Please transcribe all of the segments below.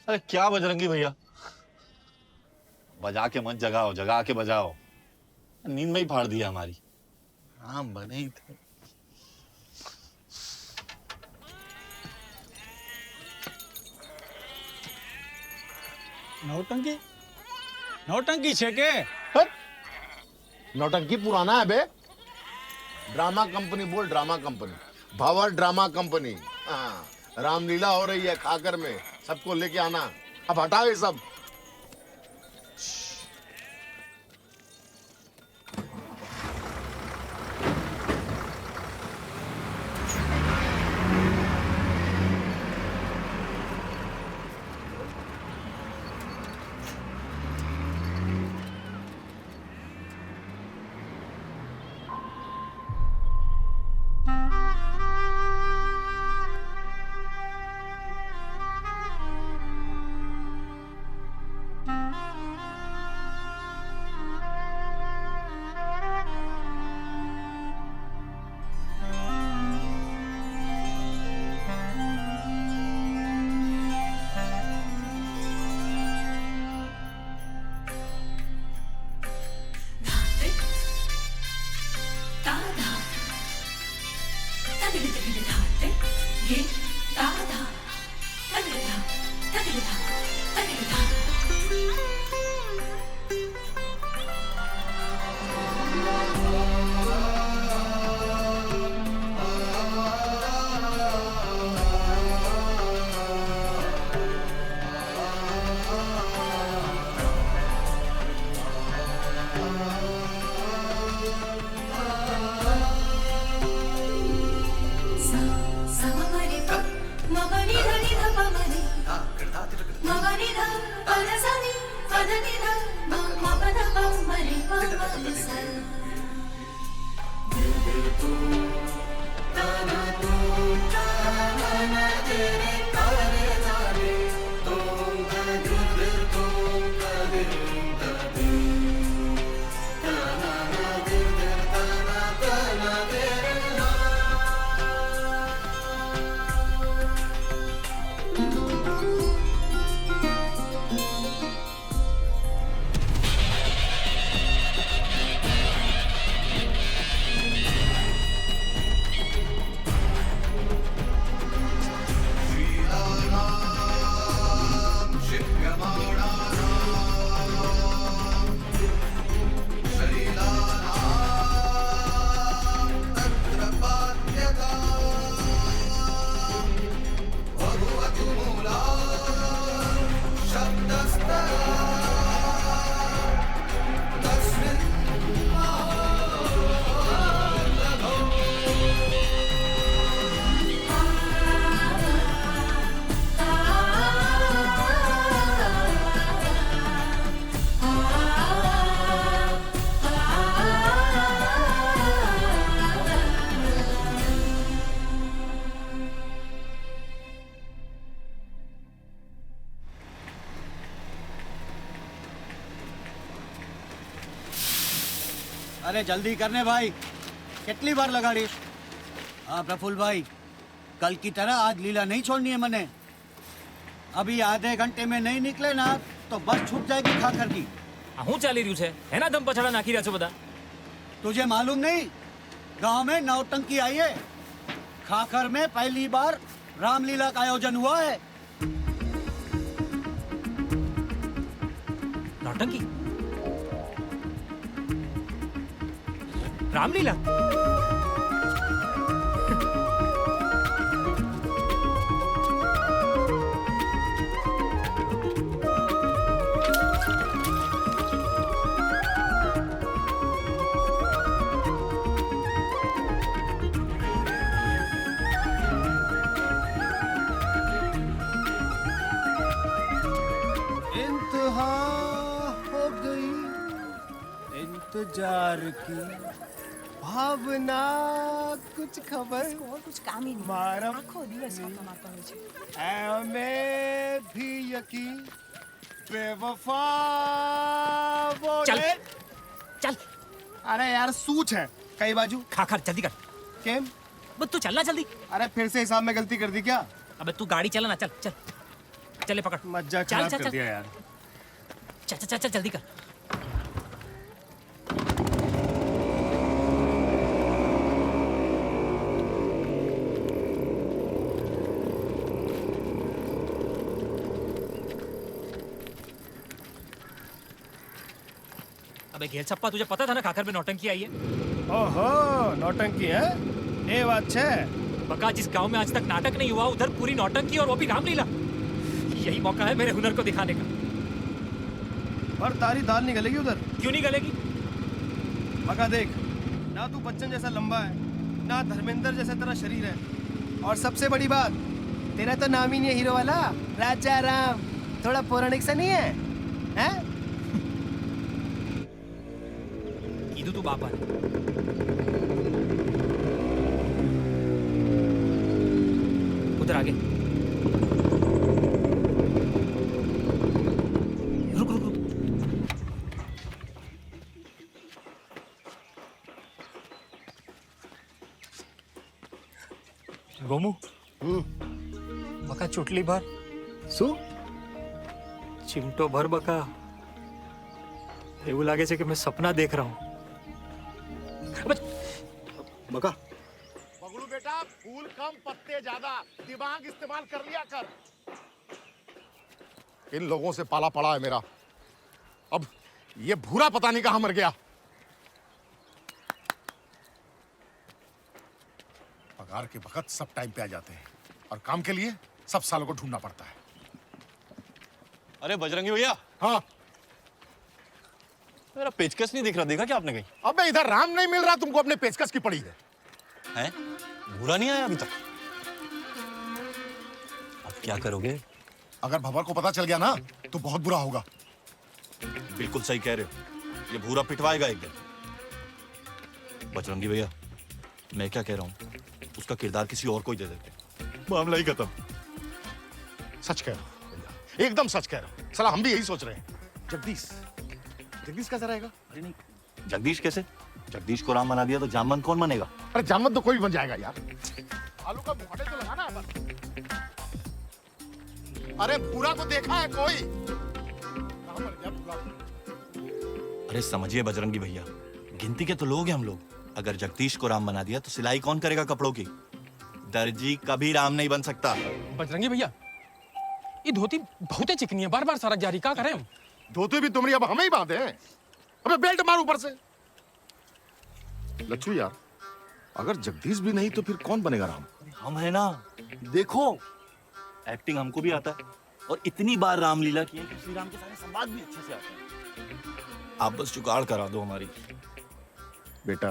अरे क्या बजरंगी भैया, बजा के मत जगाओ, जगा के बजाओ। नींद में ही फाड़ दिया हमारी। राम बने ही थे। नौटंकी नौटंकी छे के नौटंकी पुराना है बे। ड्रामा कंपनी बोल, ड्रामा कंपनी, भावर ड्रामा कंपनी। हाँ, रामलीला हो रही है खाकर में, सबको लेके आना। अब हटाओ ये सब। अरे जल्दी करने भाई, कितनी बार लगाड़ीश। हाँ प्रफुल्ल भाई, कल की तरह आज लीला नहीं छोड़नी है मने। अभी आधे घंटे में नहीं निकले ना तो बस छूट जाएगी खाकर की। હું ચાલી રહ્યું છે એના દમ પછાડા નાખી રહ્યા છો બધા। तुझे मालूम नहीं, गांव में नौटंकी आई है। खाकर में पहली बार रामलीला का आयोजन हुआ है। नौटंकी? रामलीला? जार की ભાવના कुछ खबर और कुछ काम ही नहीं મારા આખો દિવસ વાતો મારતા હોય છે એમે भी यकीन बेवफा बोले चल अरे यार શું છે કઈ બાજુ खा खा जल्दी कर કેમ बस तू चलना जल्दी। अरे फिर से हिसाब में गलती कर दी क्या अबे तू गाड़ी चला ना, चल चल चले पकड़, मज्जा चल, खराब चल, कर चल। दिया यार चल चल चल चल जल्दी कर। अबे घेर छप्पा, तुझे पता था ना खाकर में नौटंकी आई है? ओहो नौटंकी है ये बात छे बका, जिस गांव में आज तक नाटक नहीं हुआ उधर पूरी नौटंकी और वो भी रामलीला। यही मौका है मेरे हुनर को दिखाने का। पर तारी दाल निकलेगी उधर क्यों नहीं गलेगी? मगा देख ना तू बच्चन जैसा लंबा है ना धर्मेंद्र जैसा तेरा शरीर है और सबसे बड़ी बात तेरा तो नाम ही नहीं है हीरो वाला राजा राम थोड़ा पौराणिक सा नहीं है हैं कीधु तू बापा ने। उधर आगे रुक रुक रुक। गोमू बका चुटली भर શું चिमटो भर बका। એવું લાગે છે કે મેં સપના દેખ रहा हूं। बका पगलू बेटा फूल कम पत्ते ज्यादा दिमाग इस्तेमाल कर लिया कर इन लोगों से पाला पड़ा है मेरा अब ये भूरा पता नहीं कहां मर गया पगार के वक्त सब टाइम पे आ जाते हैं और काम के लिए सब सालों को ढूंढना पड़ता है अरे बजरंगी भैया, हाँ मेरा पेचकस नहीं दिख रहा, देखा क्या आपने कहीं? अबे इधर राम नहीं मिल रहा तुमको अपने पेचकस की पड़ी है हैं? भूरा नहीं आया अभी तक? अब क्या करोगे? अगर भंवर को पता चल गया ना तो बहुत बुरा होगा बिल्कुल सही कह रहे हो, ये भूरा पिटवाएगा एक दिन। बजरंगी भैया, मैं क्या कह रहा हूँ, उसका किरदार किसी और को ही दे देते, मामला ही खत्म। सच कह रहा हूं भैया, एकदम सच कह रहा हूं साला हम भी यही सोच रहे हैं जगदीश जगदीश कैसा रहेगा अरे नहीं, जगदीश कैसे? जगदीश को राम बना दिया तो जामवंत कौन बनेगा? अरे जानवर तो कोई भी बन जाएगा यार आलू का मुखौटे तो लगाना है बस अरे पूरा को देखा है कोई कहां मर गया पूरा अरे समझिए बजरंगी भैया, गिनती के तो लोग हैं हम लोग। अगर जगदीश को राम बना दिया तो सिलाई कौन करेगा कपड़ों की? दर्जी कभी राम नहीं बन सकता। बजरंगी भैया ये धोती बहुत चिकनी है, बार बार सरक जा रही, क्या करें हम? धोती भी तुमरी अब हमें ही बांधे हैं अबे बेल्ट मार ऊपर से लच्छू यार अगर जगदीश भी नहीं तो फिर कौन बनेगा राम हम है ना, देखो एक्टिंग हमको भी आता है और इतनी बार रामलीला की है कि श्री राम के सारे संवाद भी अच्छे से आते हैं। आप बस जुगाड़ करा दो हमारी। बेटा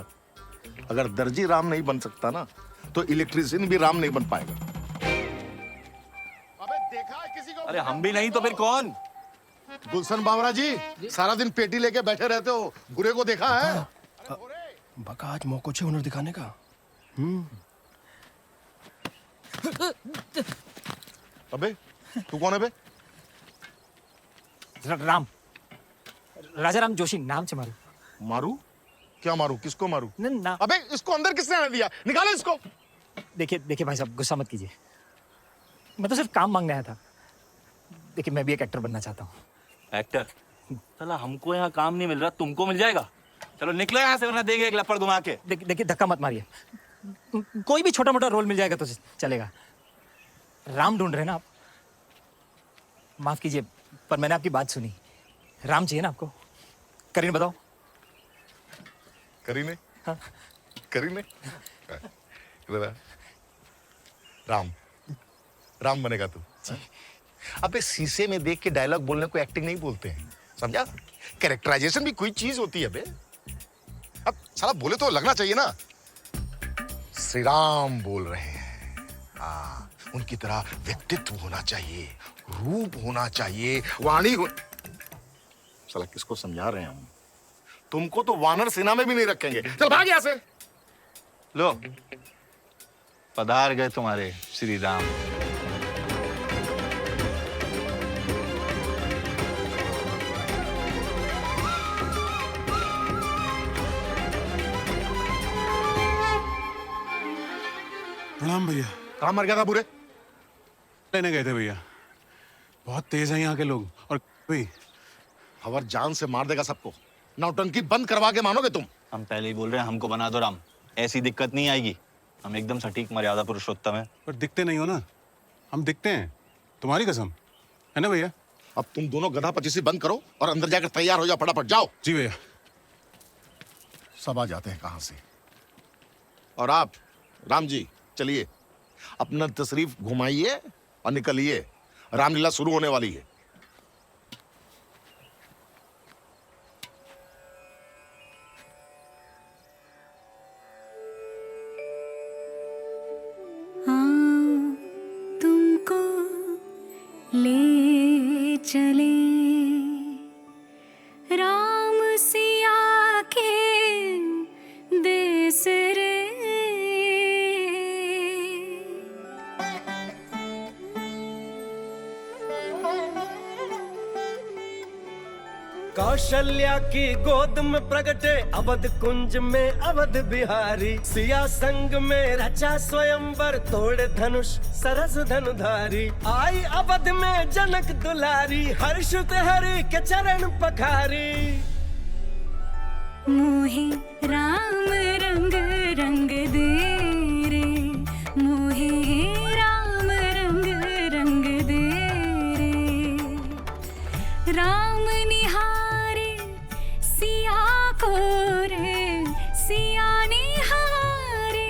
अगर दर्जी राम नहीं बन सकता ना तो इलेक्ट्रिशियन भी राम नहीं बन पाएगा अबे देखा है किसी को? अरे हम भी नहीं तो फिर कौन? गुलशन बावरा जी सारा दिन पेटी लेके बैठे रहते हो बुरे को देखा है बका आज मौको छे हुनर दिखाने का अबे तू कौन है बे राम, राजा राम जोशी नाम से मारू। मारू क्या मारू किसको मारू ना अबे इसको अंदर किसने आने दिया निकालो इसको देखिए देखिए भाई साहब, गुस्सा मत कीजिए, मैं तो सिर्फ काम मांगने आया था। देखिए मैं भी एक एक्टर बनना चाहता हूँ। एक्टर? साला हमको यहाँ काम नहीं मिल रहा, तुमको मिल जाएगा। चलो निकलो यहाँ से वरना देंगे एक लपड़ घुमा के। देखिए धक्का मत मारिए, कोई भी छोटा मोटा रोल मिल जाएगा तो चलेगा। राम ढूंढ रहे हैं ना आप? माफ कीजिए पर मैंने आपकी बात सुनी, राम चाहिए ना आपको? करीन बताओ। करीने हाँ। करीने इधर आ। राम राम बनेगा तू अबे शीशे में देख के डायलॉग बोलने को एक्टिंग नहीं बोलते हैं समझा कैरेक्टराइजेशन भी कोई चीज होती है बे अब साला बोले तो लगना चाहिए ना श्री राम बोल रहे हैं हाँ उनकी तरह व्यक्तित्व होना चाहिए रूप होना चाहिए वाणी हो साला किसको समझा रहे हैं हम तुमको तो वानर सेना में भी नहीं रखेंगे। चल भाग यहाँ से। लो, पधार गए तुम्हारे श्री राम। प्रणाम भैया। कहाँ मर गया था पूरे? लेने गए थे भैया, बहुत तेज हैं यहाँ के लोग। और भाई हवर जान से मार देगा सबको। नौटंकी बंद करवा के मानोगे तुम? हम पहले ही बोल रहे हैं, हमको बना दो राम, ऐसी दिक्कत नहीं आएगी। हम एकदम सटीक मर्यादा पुरुषोत्तम है। पर दिखते नहीं हो ना। हम दिखते हैं, तुम्हारी कसम है ना भैया। अब तुम दोनों गधा पचीसी बंद करो और अंदर जाकर तैयार हो जाओ, फटाफट जाओ। जी भैया। सब आ जाते हैं कहां से। और आप राम जी चलिए, अपना तशरीफ घुमाइए और निकलिए। रामलीला शुरू होने वाली है। तुमको ले चले राम सिया के देश रे। कौशल्या की गोद में प्रगटे अवध कुंज में अवध बिहारी। सिया संग में रचा स्वयंवर, तोड़े धनुष सरस धनुधारी। आई अवध में जनक दुलारी, हर्षित हरि के चरण पखारी। मोहे राम रंग रंग दे रे, मोहे राम रंग रंग दे रे। राम निहारे सिया को रे, सिया निहारे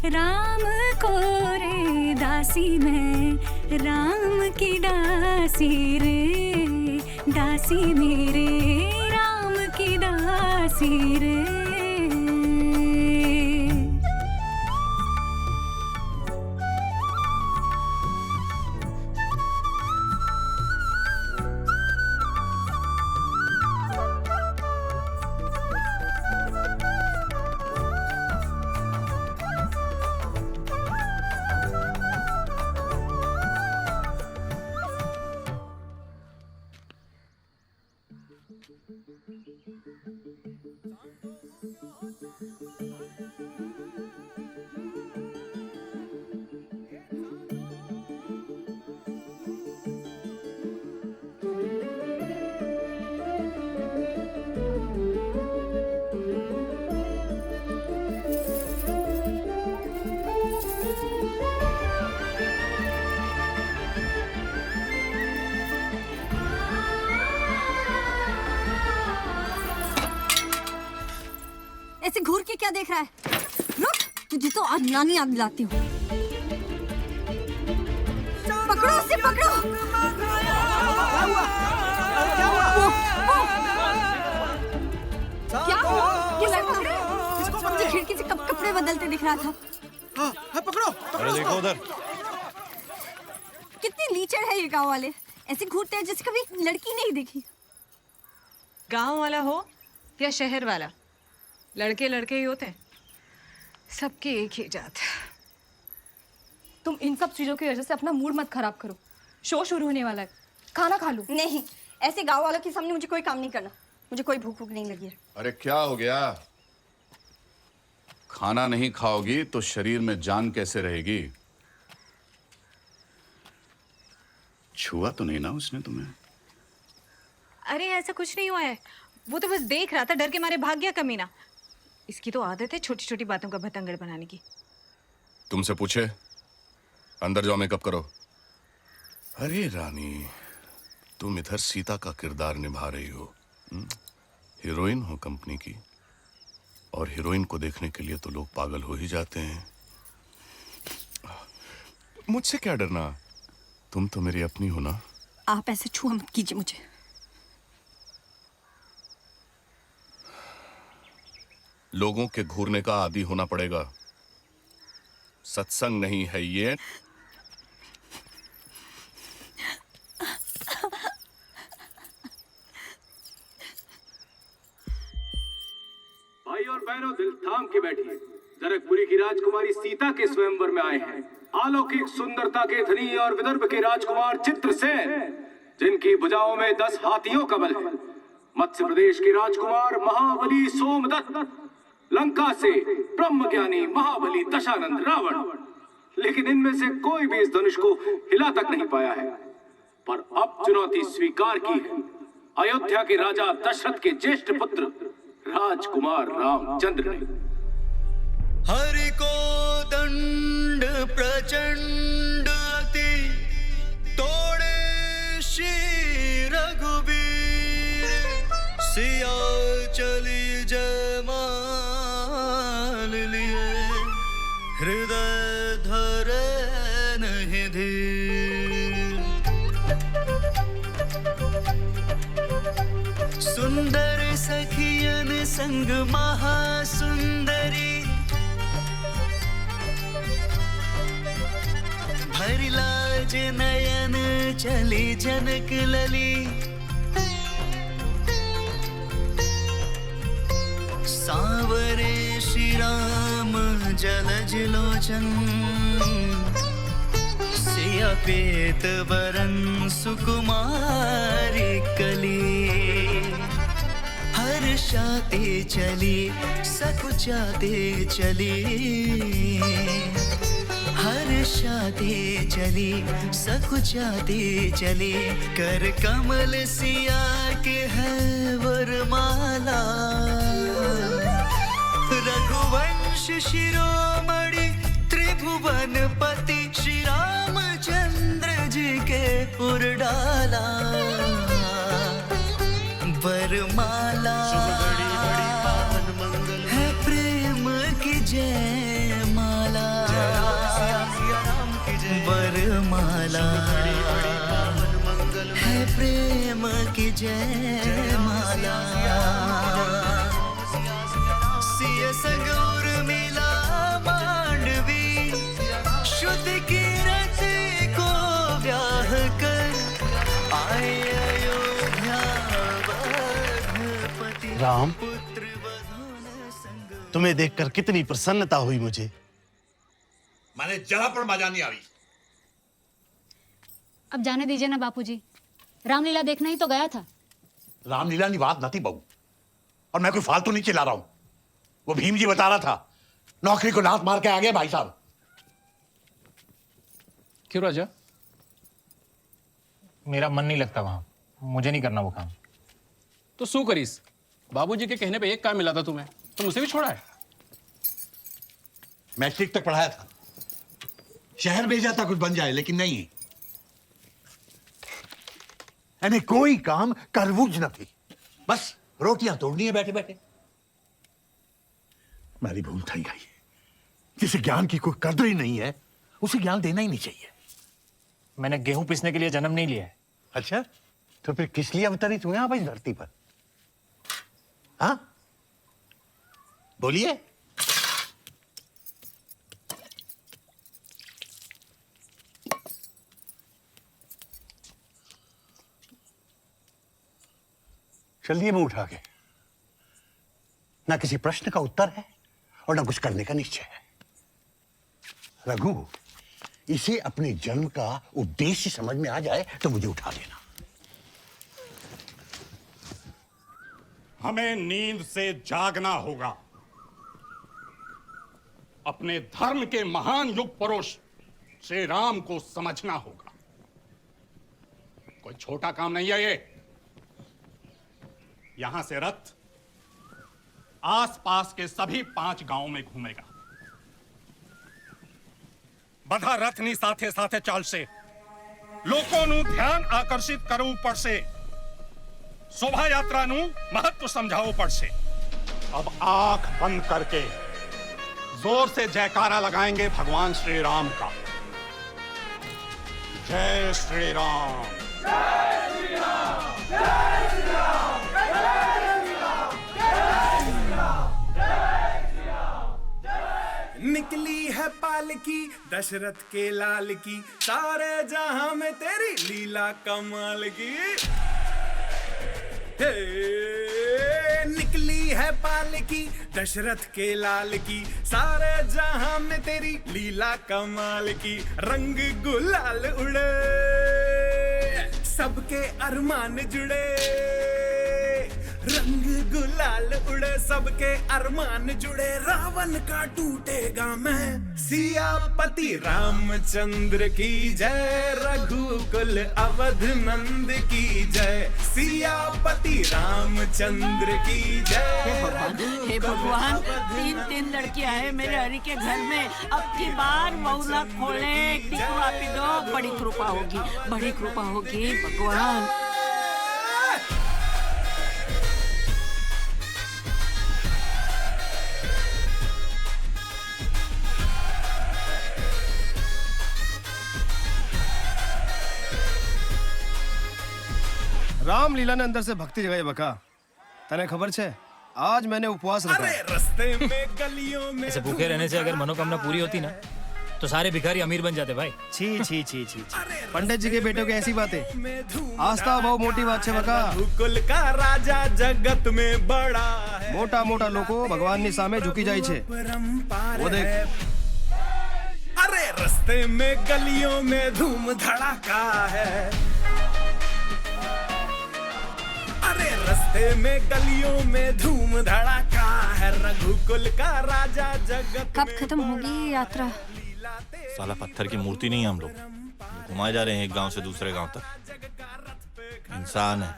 राम को रे। दासी मैं राम की दासी रे, दासी मेरे राम की दासी रे। ऐसे घूर के क्या देख रहा है? रुक, तुझे तो आज नानी याद दिलाती हूँ। पकड़ो उसे, पकड़ो। क्या हुआ? ये लड़का मुझे खिड़की से कब कपड़े बदलते दिख रहा था। हाँ, पकड़ो। अरे देखो उधर। कितनी लीचड़ है ये गांव वाले, ऐसे घूरते हैं जैसे कभी लड़की नहीं देखी। गांव वाला हो या शहर वाला, लड़के लड़के ही होते हैं, सबके एक ही जात। तुम इन सब चीजों की वजह से अपना मूड मत खराब करो। शो शुरू होने वाला है, खाना खा लो। नहीं, ऐसे गांव वालों के सामने मुझे कोई काम नहीं करना। मुझे कोई भूख भूख नहीं लगी है। अरे क्या हो गया? खाना नहीं खाओगी तो शरीर में जान कैसे रहेगी? छुआ तो नहीं ना उसने तुम्हें? अरे ऐसा कुछ नहीं हुआ है, वो तो बस देख रहा था, डर के मारे भाग गया कमीना। इसकी तो आदत है छोटी छोटी बातों का भतंगड़ बनाने की। तुमसे पूछे? अंदर जाओ, मेकअप करो। अरे रानी, तुम इधर सीता का किरदार निभा रही हो। हीरोइन हो कंपनी की, और हीरोइन को देखने के लिए तो लोग पागल हो ही जाते हैं। मुझसे क्या डरना, तुम तो मेरी अपनी हो ना। आप ऐसे छुआ मत कीजिए मुझे। लोगों के घूरने का आदी होना पड़ेगा। सत्संग नहीं है ये। बहनों दिल थाम के बैठिए। जनकपुरी की राजकुमारी सीता के स्वयंवर में आए हैं अलौकिक सुंदरता के धनी और विदर्भ के राजकुमार चित्रसेन, जिनकी भुजाओं में 10 हाथियों का बल है। मत्स्य प्रदेश के राजकुमार महाबली सोमदत्त, लंका से ब्रह्मज्ञानी महाबली दशानंद रावण। लेकिन इनमें से कोई भी इस धनुष को हिला तक नहीं पाया है। पर अब चुनौती स्वीकार की है अयोध्या के राजा दशरथ के ज्येष्ठ पुत्र राजकुमार रामचंद्र ने। हरि को दंड प्रचंड अति तोड़े श्री रघुबीर, सिया चली जयमाल लिए हृदय धरे नहीं धीर। सुंदर सखियन संग महासुंदरी, भरी लाज नयन चली जनक लली। सांवरे श्री राम जलज लोचन, सिया पेत बरन सुकुमारी कली। हर्षाते चली सकुचाते चली, हर्षाते चली सकुचाते चली। कर कमल सिया के है वरमाला, रघुवंश शिरोमणि त्रिभुवनपति श्री रामचंद्र जी के उर्डाला। वरमाला है प्रेम की जय माला, वरमाला है प्रेम की जय माला। सिय संगौर मिला मांडवी, शुद्ध कीरत को ब्याह कर आए अयोध्या वधपति। राम, तुम्हें देखकर कितनी प्रसन्नता हुई मुझे। मैंने जरा पर मजा नहीं आ रही। अब जाने दीजिए ना बापूजी, रामलीला देखना ही तो गया था। रामलीला की बात न थी बहू, और मैं कोई फालतू नहीं चिल्ला रहा हूं। वो भीम जी बता रहा था, नौकरी को लात मार के आ गए भाई साहब। क्यों राजा? मेरा मन नहीं लगता वहां, मुझे नहीं करना वो काम। तो सू करीस, बाबूजी के कहने पे एक काम मिला था तुम्हें, तुम उसे भी छोड़ा है। मैट्रिक तक पढ़ाया था, शहर भेजा था कुछ बन जाए, लेकिन नहीं। यानी कोई काम करवूज न थी, बस रोटियां तोड़नी है बैठे बैठे। मेरी भूल थी गई। जिसे ज्ञान की कोई कदर ही नहीं है, उसे ज्ञान देना ही नहीं चाहिए। मैंने गेहूं पीसने के लिए जन्म नहीं लिया है। अच्छा, तो फिर किस लिए अवतरित हुए आप इस धरती पर? हाँ, बोलिए। चलिए मुंह उठा के। ना किसी प्रश्न का उत्तर है और ना कुछ करने का निश्चय है। रघु, इसे अपने जन्म का उद्देश्य समझ में आ जाए तो मुझे उठा देना। हमें नींद से जागना होगा। अपने धर्म के महान युग पुरुष श्री राम को समझना होगा। कोई छोटा काम नहीं है ये। यहां से रथ आसपास के सभी 5 गांवों में घूमेगा। બધા રથની સાથે સાથે ચાલશે। લોકોનું ધ્યાન આકર્ષિત કરવું પડશે। શોભાયાત્રાનું મહત્વ સમજાવવું પડશે। अब आंख बंद करके जोर से जयकारा लगाएंगे भगवान श्री राम का। जय श्री राम, जय श्री राम, जय श्री राम, जय श्री राम, जय श्री राम, जय श्री राम। निकली है पालकी दशरथ के लाल की, सारे जहां में तेरी लीला कमाल की। हे निकली है पालकी दशरथ के लाल की, सारे जहां में तेरी लीला कमाल की। रंग गुलाल उड़े सबके अरमान जुड़े, रंग गुलाल उड़े सबके अरमान जुड़े। रावण का टूटेगा मैं, सियापति रामचंद्र की जय, रघुकुल अवध नंद की जय, सियापति रामचंद्र की जय। हे भगवान, 3 लड़कियां हैं मेरे हरि के घर में, अब की बार मौला खोले, टिकवा पी दो, बड़ी कृपा होगी, बड़ी कृपा होगी भगवान। रामलीला ने अंदर से भक्ति जगाई बका। तने खबर छे, आज मैंने उपवास रखा है। रास्ते में गलियों में ऐसे भूखे रहने से अगर मनोकामना पूरी होती ना तो सारे भिखारी अमीर बन जाते भाई। छी छी छी छी, पंडित जी के बेटों की ऐसी बातें, आस्था बहुत मोटी बात है बका। रघुकुल का राजा जगत में बड़ा है, मोटा मोटा लोगो भगवान ની સામે झुकी जाए छे। वो देख, अरे रास्ते में गलियों में धूम धड़ाका है, अरे रास्ते में गलियों में धूम धड़ाका है। रघुकुल का राजा जगत कब खत्म होगी ये यात्रा? साला पत्थर की मूर्ति नहीं है हम लोग, घुमाए जा रहे हैं एक गांव से दूसरे गांव तक। इंसान है,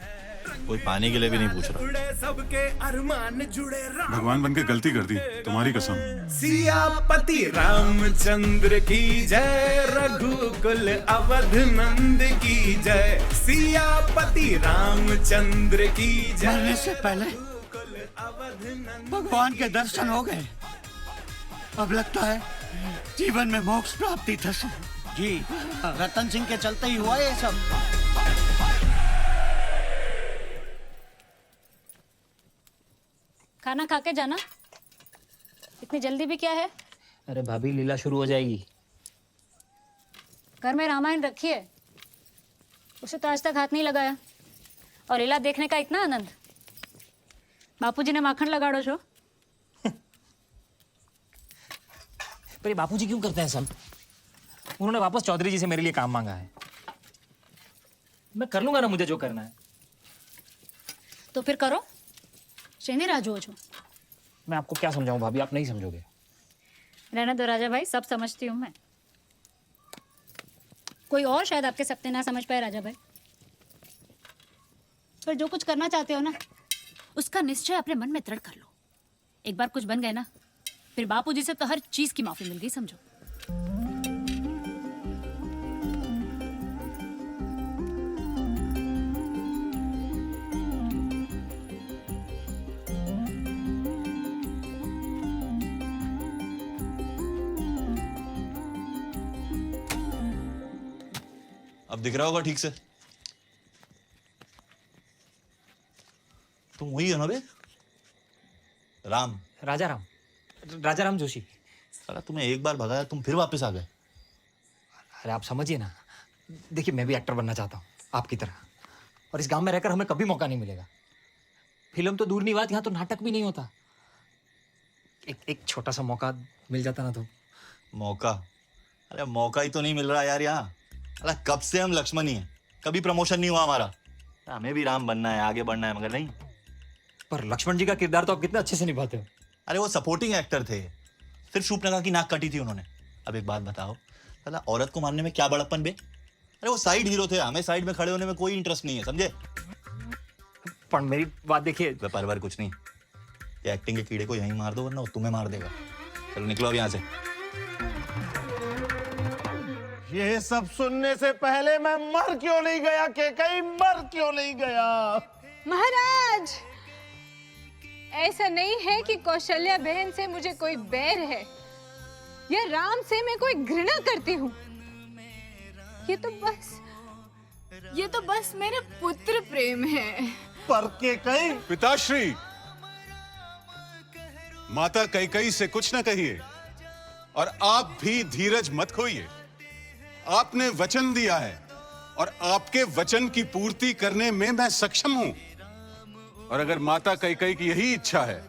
कोई पानी के लिए भी नहीं पूछ रहा। सबके अरमान जुड़े, भगवान बन के गलती कर दी, तुम्हारी कसम। सियापति रामचंद्र की जय, रघुकुल अवध नंद की जय, सियापति रामचंद्र की जय। मरने से पहले भगवान के दर्शन हो गए, अब लगता है जीवन में मोक्ष प्राप्ति थी। जी, रतन सिंह के चलते ही हुआ ये सब। खाना खा के जाना, इतनी जल्दी भी क्या है? अरे भाभी, लीला शुरू हो जाएगी। घर में रामायण रखी है, उसे तो आज तक हाथ नहीं लगाया, और लीला देखने का इतना आनंद। बापूजी ने माखन लगाड़ो छो। पर ये बापूजी क्यों करते हैं सब? उन्होंने वापस चौधरी जी से मेरे लिए काम मांगा है, मैं कर लूंगा ना मुझे जो करना है। तो फिर करो, शेनी राजू हो छो। मैं आपको क्या समझाऊं भाभी, आप नहीं समझोगे। रहने दो राजा भाई, सब समझती हूँ मैं। कोई और शायद आपके सपने ना समझ पाए राजा भाई, पर जो कुछ करना चाहते हो ना, उसका निश्चय अपने मन में दृढ़ कर लो। एक बार कुछ बन गए ना, फिर बापूजी से तो हर चीज की माफी मिल गई समझो। अब दिख रहा होगा ठीक से? तुम वही हो ना बे? राम, राजा राम जोशी। साला तुम्हें एक बार भगाया, तुम फिर वापस आ गए। अरे आप समझिए ना, देखिए मैं भी एक्टर बनना चाहता हूँ आपकी तरह, और इस गांव में रहकर हमें कभी मौका नहीं मिलेगा। फिल्म तो दूर नहीं बात, यहाँ तो नाटक भी नहीं होता। एक छोटा सा मौका मिल जाता ना तो। मौका? अरे मौका ही तो नहीं मिल रहा यार यहाँ। अरे कब से हम लक्ष्मण ही हैं, कभी प्रमोशन नहीं हुआ हमारा। हमें भी राम बनना है, आगे बढ़ना है, मगर नहीं। पर लक्ष्मण जी का किरदार तो आप कितना अच्छे से निभाते हो। अरे वो सपोर्टिंग एक्टर थे, सिर्फ शूर्पणखा की नाक काटी थी उन्होंने। अब एक बात बताओ, साला औरत को मारने में क्या बड़प्पन बे? अरे वो साइड हीरो थे, हमें साइड में खड़े होने में कोई इंटरेस्ट नहीं है, समझे? पर मेरी बात देखिए। परवर कुछ नहीं, ये एक्टिंग के कीड़े को यहीं मार दो, वरना वो तुम्हें मार देगा। चलो निकलो अब यहाँ से। ये सब सुनने से पहले मैं मर क्यों नहीं गया, के कहीं मर क्यों नहीं गया? महाराज, ऐसा नहीं है कि कौशल्या बहन से मुझे कोई बैर है या राम से मैं कोई घृणा करती हूँ। ये तो बस मेरे पुत्र प्रेम है। पर के कहीं पिताश्री, माता कैकेयी से कुछ न कहिए, और आप भी धीरज मत खोइए। आपने वचन दिया है और आपके वचन की पूर्ति करने में मैं सक्षम हूं। और अगर माता कैकेयी की यही इच्छा है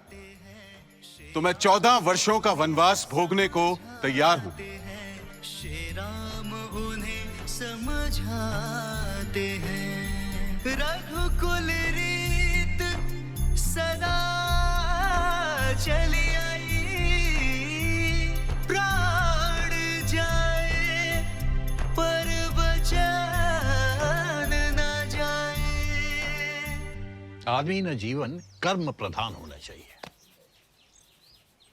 तो मैं 14 वर्षों का वनवास भोगने को तैयार हूं। राम उन्हें समझाते हैं रघुकुल रीत सदा चली आई, प्राण जाए पर वचन न जाए। आदमी न जीवन कर्म प्रधान होना चाहिए,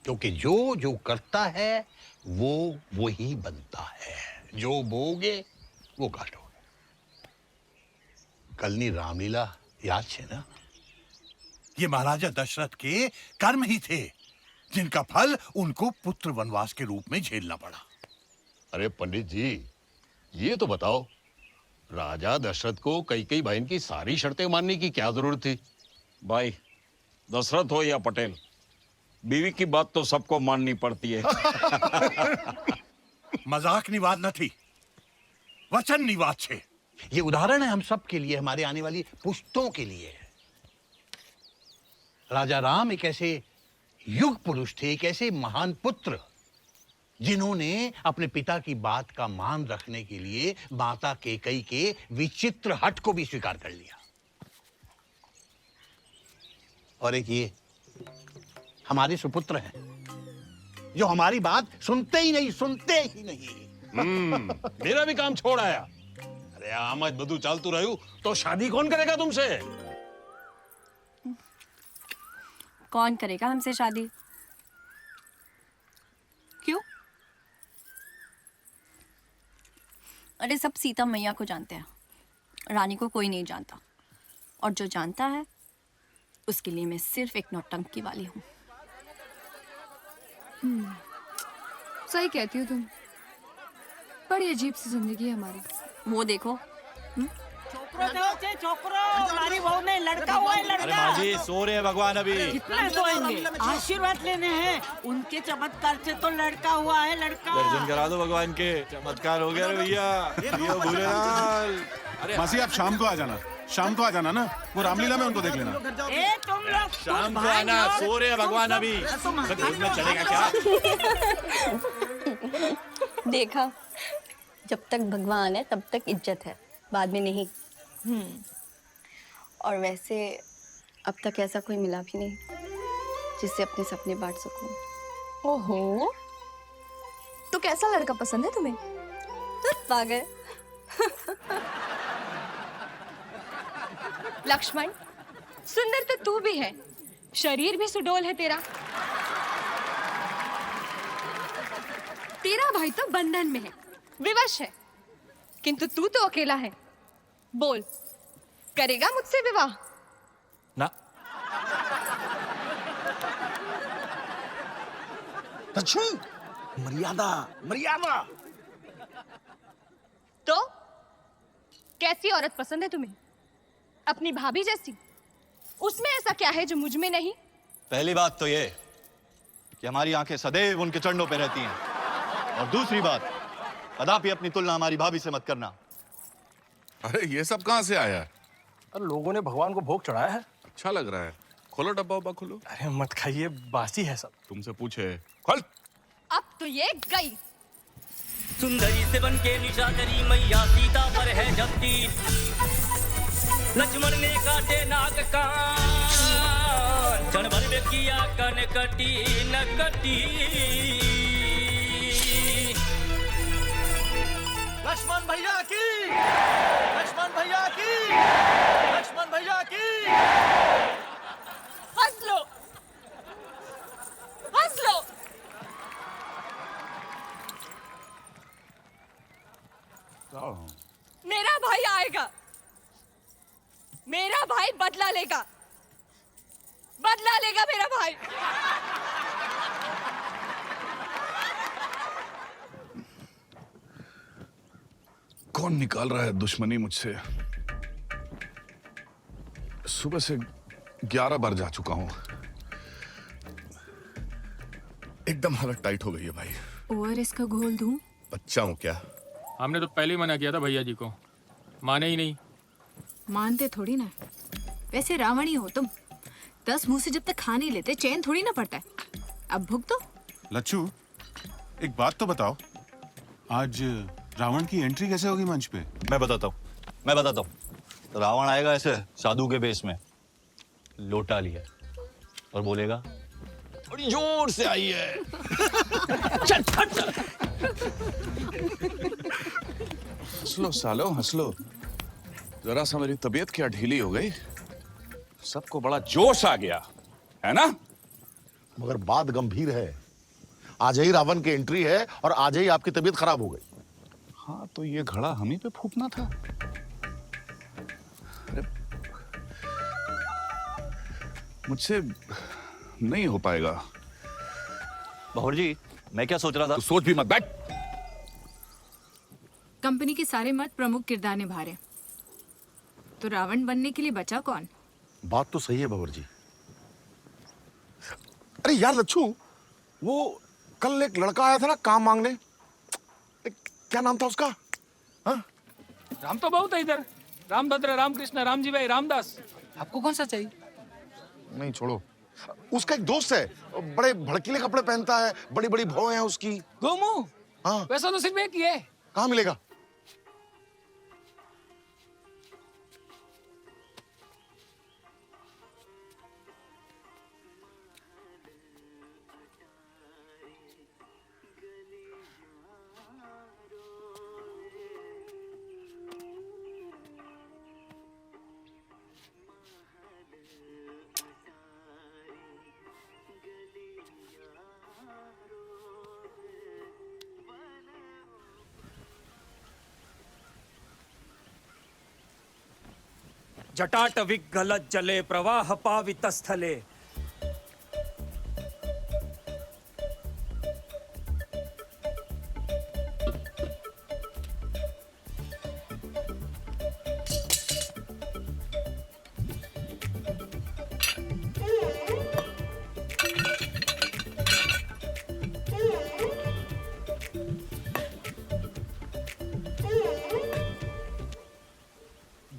क्योंकि जो जो करता है वो ही बनता है। जो बोगे वो काटोगे। कलनी रामलीला याद छे ना? ये महाराजा दशरथ के कर्म ही थे, जिनका फल उनको पुत्र वनवास के रूप में झेलना पड़ा। अरे पंडित जी, ये तो बताओ, राजा दशरथ को कैकेयी बहन की सारी शर्तें मानने की क्या जरूरत थी? भाई, दशरथ हो या पटेल, बीवी की बात तो सबको माननी पड़ती है। मजाक निवाद न थी, वचन निवाद छे। ये उदाहरण है हम सब के लिए, हमारे आने वाली पुश्तों के लिए। राजा राम एक ऐसे युग पुरुष थे, एक ऐसे महान पुत्र, जिन्होंने अपने पिता की बात का मान रखने के लिए माता कैकेयी के विचित्र हठ को भी स्वीकार कर लिया। और एक ये हमारे सुपुत्र हैं, जो हमारी बात सुनते ही नहीं। मेरा भी काम छोड़ आया। अरे आम ज बधु चालतू रह्यु तो शादी कौन करेगा तुमसे? कौन करेगा हमसे शादी? क्यों? अरे सब सीता मैया को जानते हैं, रानी को कोई नहीं जानता, और जो जानता है उसके लिए मैं सिर्फ एक नौटंकी वाली हूँ। सही कहती हो तुम, बड़ी अजीब सी जिंदगी है हमारी। वो देखो, छोकरो हमारी बहू ने लड़का हुआ है, लड़का। अरे माँ जी, सो रहे हैं भगवान अभी। कितना सोएंगे? आशीर्वाद लेने हैं उनके, चमत्कार से तो लड़का हुआ है, लड़का। दर्शन करा दो भगवान के, चमत्कार हो गया रे भैया। भूलेलाल। अरे मासी, आप शाम को आ जाना, शाम को आ जाना ना, वो रामलीला में उनको देख लेना। ए तुम लोग शाम को आना, सो रहे हैं भगवान अभी। में चलेगा क्या? देखा, जब तक भगवान है तब तक इज्जत है, बाद में नहीं। और वैसे अब तक ऐसा कोई मिला भी नहीं जिससे अपने सपने बांट सकूं। ओहो, तो कैसा लड़का पसंद है तुम्हें? तो पागल। लक्ष्मण, सुंदर तो तू भी है, शरीर भी सुडोल है तेरा। तेरा भाई तो बंधन में है, विवश है, किंतु तू तो अकेला है। बोल, करेगा मुझसे विवाह? ना। मर्यादा, मर्यादा। तो कैसी औरत पसंद है तुम्हें? अपनी भाभी जैसी? उसमें ऐसा क्या है जो मुझ में नहीं? पहली बात तो ये कि हमारी आंखें सदैव उनके चरणों पे रहती हैं, और दूसरी बात, कदापि अपनी तुलना हमारी भाभी से मत करना। अरे ये सब कहाँ से आया? अरे लोगों ने भगवान को भोग चढ़ाया है। अच्छा लग रहा है, खोलो डब्बा उब्बा खोलो। अरे मत खाइए, बासी है सब। तुमसे पूछे, खोल। अब तो ये गई। सुंदरी से बन के निशा करी मैया सीता पर है जब्ती, लक्ष्मण ने काटे नाग कान, क्षण भर में किया कनकटी नकटी। लक्ष्मण भैया की, लक्ष्मण भैया की, लक्ष्मण भैया की। हंस लो, हंस लो। मेरा भाई आएगा, मेरा भाई बदला लेगा, बदला लेगा मेरा भाई। कौन निकाल रहा है दुश्मनी मुझसे? सुबह से 11 बार जा चुका हूं। एकदम हालत टाइट हो गई है भाई। ओआरएस का घोल दूं? बच्चा हूं क्या? हमने तो पहले ही मना किया था भैया जी को, माने ही नहीं। मानते थोड़ी ना, वैसे रावणी हो तुम। 10 मुंह से जब तक खा नहीं लेते चैन थोड़ी ना पड़ता है। अब भुग तो। लच्छू, एक बात तो बताओ, आज रावण की एंट्री कैसे होगी मंच पे? मैं बताता हूँ। रावण आएगा ऐसे साधु के बेस में, लोटा लिया और बोलेगा बड़ी जोर से आई है। चल, चल। हंस लो सालो, हंस लो। जरा सा मेरी तबीयत क्या ढीली हो गई, सबको बड़ा जोश आ गया है ना। मगर बात गंभीर है, आज ही रावण की एंट्री है और आज ही आपकी तबीयत खराब हो गई। हाँ तो ये घड़ा हम ही पे फूकना था। अरे मुझसे नहीं हो पाएगा। बाबूर जी, मैं क्या सोच रहा था? तू सोच भी मत, बैठ। कंपनी के सारे मर्द प्रमुख किरदार निभा रहे, तो रावण बनने के लिए बचा कौन? बात तो सही है बाबर जी। अरे यार लच्छू, वो कल एक लड़का आया था ना काम मांगने, क्या नाम था उसका? हाँ? राम तो बहुत है इधर, रामभद्र, रामकृष्ण, रामजी भाई, रामदास। आपको कौन सा चाहिए? नहीं छोड़ो, उसका एक दोस्त है, बड़े भड़कीले कपड़े पहनता है, बड़ी बड़ी भौं है उसकी। गोमू? हाँ। वैसा तो सिर्फ एक ही है। कहाँ मिलेगा? जटाट विगलत जले प्रवाह पावित स्थले।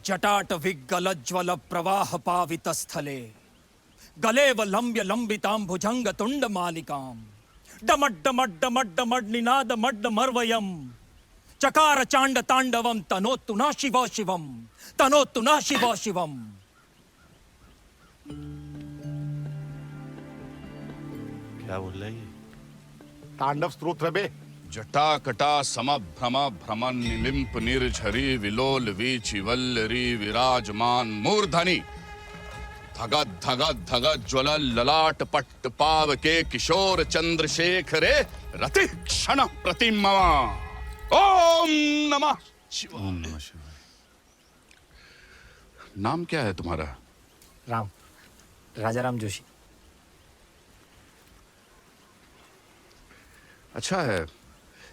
जटाट विगलज्वल प्रवाह पावित स्थले गलेव लंब्य लंबितां भुजंग तुंड मालिकां डमड डमड डमड डमड निनाद मड्ड मर्वयम चकार चांड तांडवम तनोतु न शिव शिवम तनोतु न शिव शिवम। क्या बोल रहा है ये? तांडव स्तोत्र बे। जटा कटा समभ्रम भ्रमण निलिंप निर्झरी विलोल वीचिवल्लरी विराजमान मूर्धनि धगत धगत धगत ज्वलल ललाट पट्ट पाव के किशोर चंद्रशेखरे रति क्षण प्रतिमा। ओम नमः शिवाय। ओम नमः शिवाय। नाम क्या है तुम्हारा? राम, राजा राम जोशी। अच्छा है,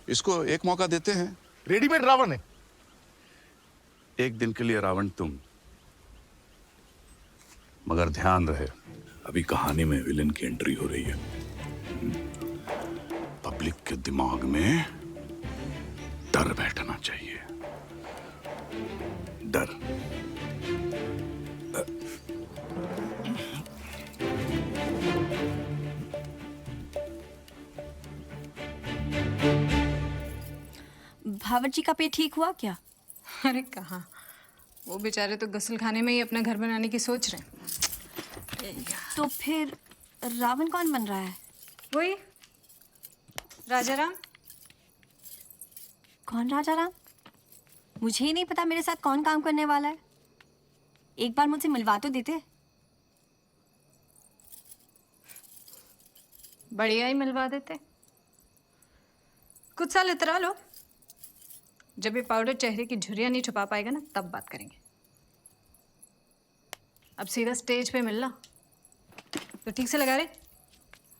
इसको एक मौका देते हैं। रेडीमेड रावण है। एक दिन के लिए रावण तुम, मगर ध्यान रहे अभी कहानी में विलेन की एंट्री हो रही है। पब्लिक के दिमाग में डर बैठना चाहिए, डर। भावर जी का पेट ठीक हुआ क्या? अरे कहाँ, वो बेचारे तो गसल खाने में ही अपना घर बनाने की सोच रहे हैं। तो फिर रावण कौन बन रहा है? वही राजा राम। कौन राजा राम? मुझे ही नहीं पता मेरे साथ कौन काम करने वाला है। एक बार मुझसे मिलवा तो देते। बढ़िया ही मिलवा देते। कुछ साल इतरा लो, जब ये पाउडर चेहरे की झुर्रियां नहीं छुपा पाएगा ना, तब बात करेंगे। अब सीधा स्टेज पे मिलना तो ठीक से लगा रे।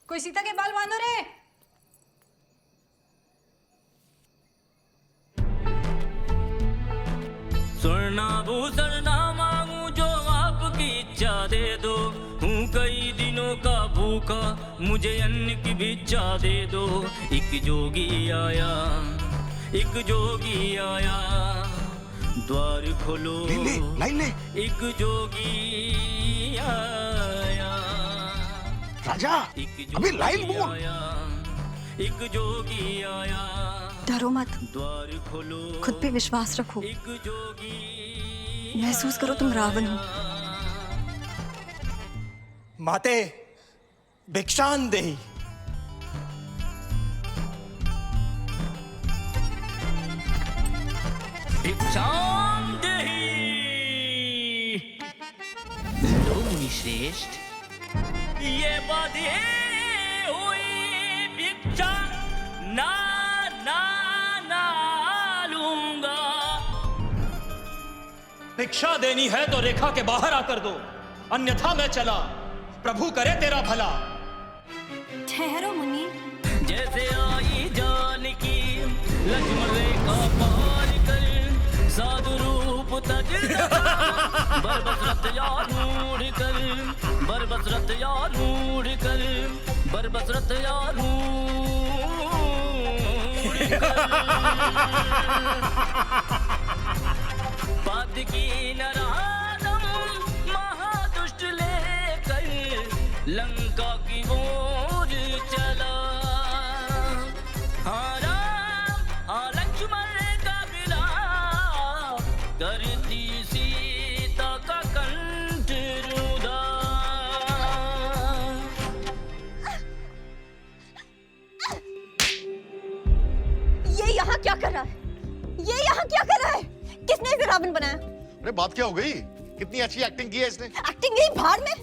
कोई सीता के बाल बांधो रे। स्वर्णाभूषण ना मांगू, जो आपकी इच्छा दे दो। हूँ कई दिनों का भूखा, मुझे अन्न की भिक्षा दे दो। एक जोगी आया, एक जोगी आया, द्वार खोलो। लाइन ले। एक जोगी आया। राजा अभी लाइन बोल। एक जोगी आया, डरो मत, खुद पे विश्वास रखो, महसूस करो तुम रावण हो। माते भिक्षान देहि। भिक्षाम देहि। लो मुनि श्रेष्ठ, ये बाधे हुई भिक्षा ना ना ना लूंगा। भिक्षा देनी है तो रेखा के बाहर आकर दो, अन्यथा मैं चला, प्रभु करे तेरा भला। ठहरो मुनि। जैसे आई जानकी लक्ष्मण रेखा पार कर, साधु रूप तज बरबस रथ यारूढ़ कर, बरबस रथ यारूढ़ कर, बरबस रथ यारूढ़ कर। पद की नरादम महादुष्ट लेकर लंका की ओर चला। हाँ राम, हाँ लक्ष्मण का विलाप करती सीता का कंठ रुदा। ये यहाँ क्या कर रहा है? ये यहाँ क्या कर रहा है? किसने इसे रावण बनाया? अरे बात क्या हो गई? कितनी अच्छी एक्टिंग की है इसने। एक्टिंग गई भाड़ में।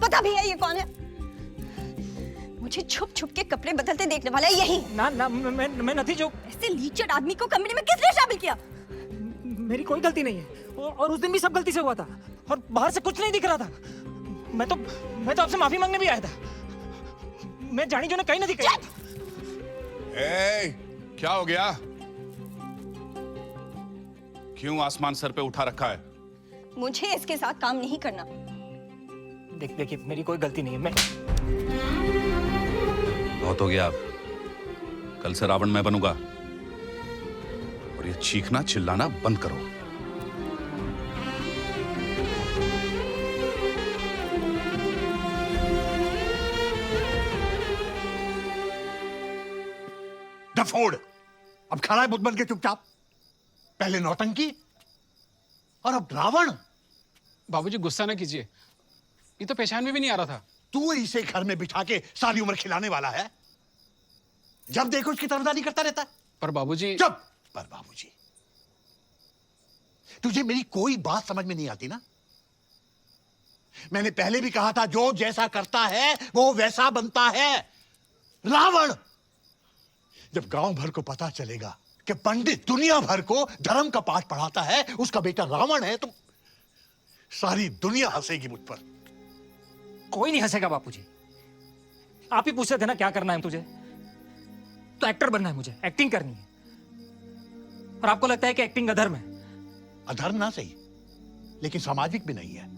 पता भी है ये कौन है? मुझे छुप छुप के कपड़े बदलते देखने वाला है यही। ना ना मैं नहीं जो। ऐसे लीचड़ आदमी को कमरे में किसने शामिल किया? मेरी कोई गलती नहीं है, और उस दिन भी सब गलती से हुआ था, और बाहर से कुछ नहीं दिख रहा था। मैं तो आपसे माफी मांगने भी आया था। मैं जानी जो ने कहीं नहीं कही। क्या हो गया? क्यों आसमान सर पे उठा रखा है? मुझे इसके साथ काम नहीं करना। देखिए मेरी कोई गलती नहीं है। मैं बहुत हो गया। अब कल से रावण मैं बनूंगा, और ये चीखना चिल्लाना बंद करो। डफोड़, अब खड़ा है बुद्ध बन के चुपचाप। पहले नौटंकी और अब रावण। बाबूजी गुस्सा ना कीजिए, ये तो पहचान में भी नहीं आ रहा था। तू इसे घर में बिठा के सारी उम्र खिलाने वाला है? जब देखो उसकी तरफदारी करता रहता है। पर बाबूजी। चुप। पर बाबूजी, तुझे मेरी कोई बात समझ में नहीं आती ना? मैंने पहले भी कहा था, जो जैसा करता है वो वैसा बनता है। रावण, जब गांव भर को पता चलेगा कि पंडित दुनिया भर को धर्म का पाठ पढ़ाता है, उसका बेटा रावण है, तो सारी दुनिया हंसेगी मुझ पर। कोई नहीं हंसेगा बापूजी। आप ही पूछ रहे थे ना क्या करना है तुझे, तो एक्टर बनना है मुझे, एक्टिंग करनी है। और आपको लगता है कि एक्टिंग अधर्म है? अधर्म ना सही, लेकिन सामाजिक भी नहीं है।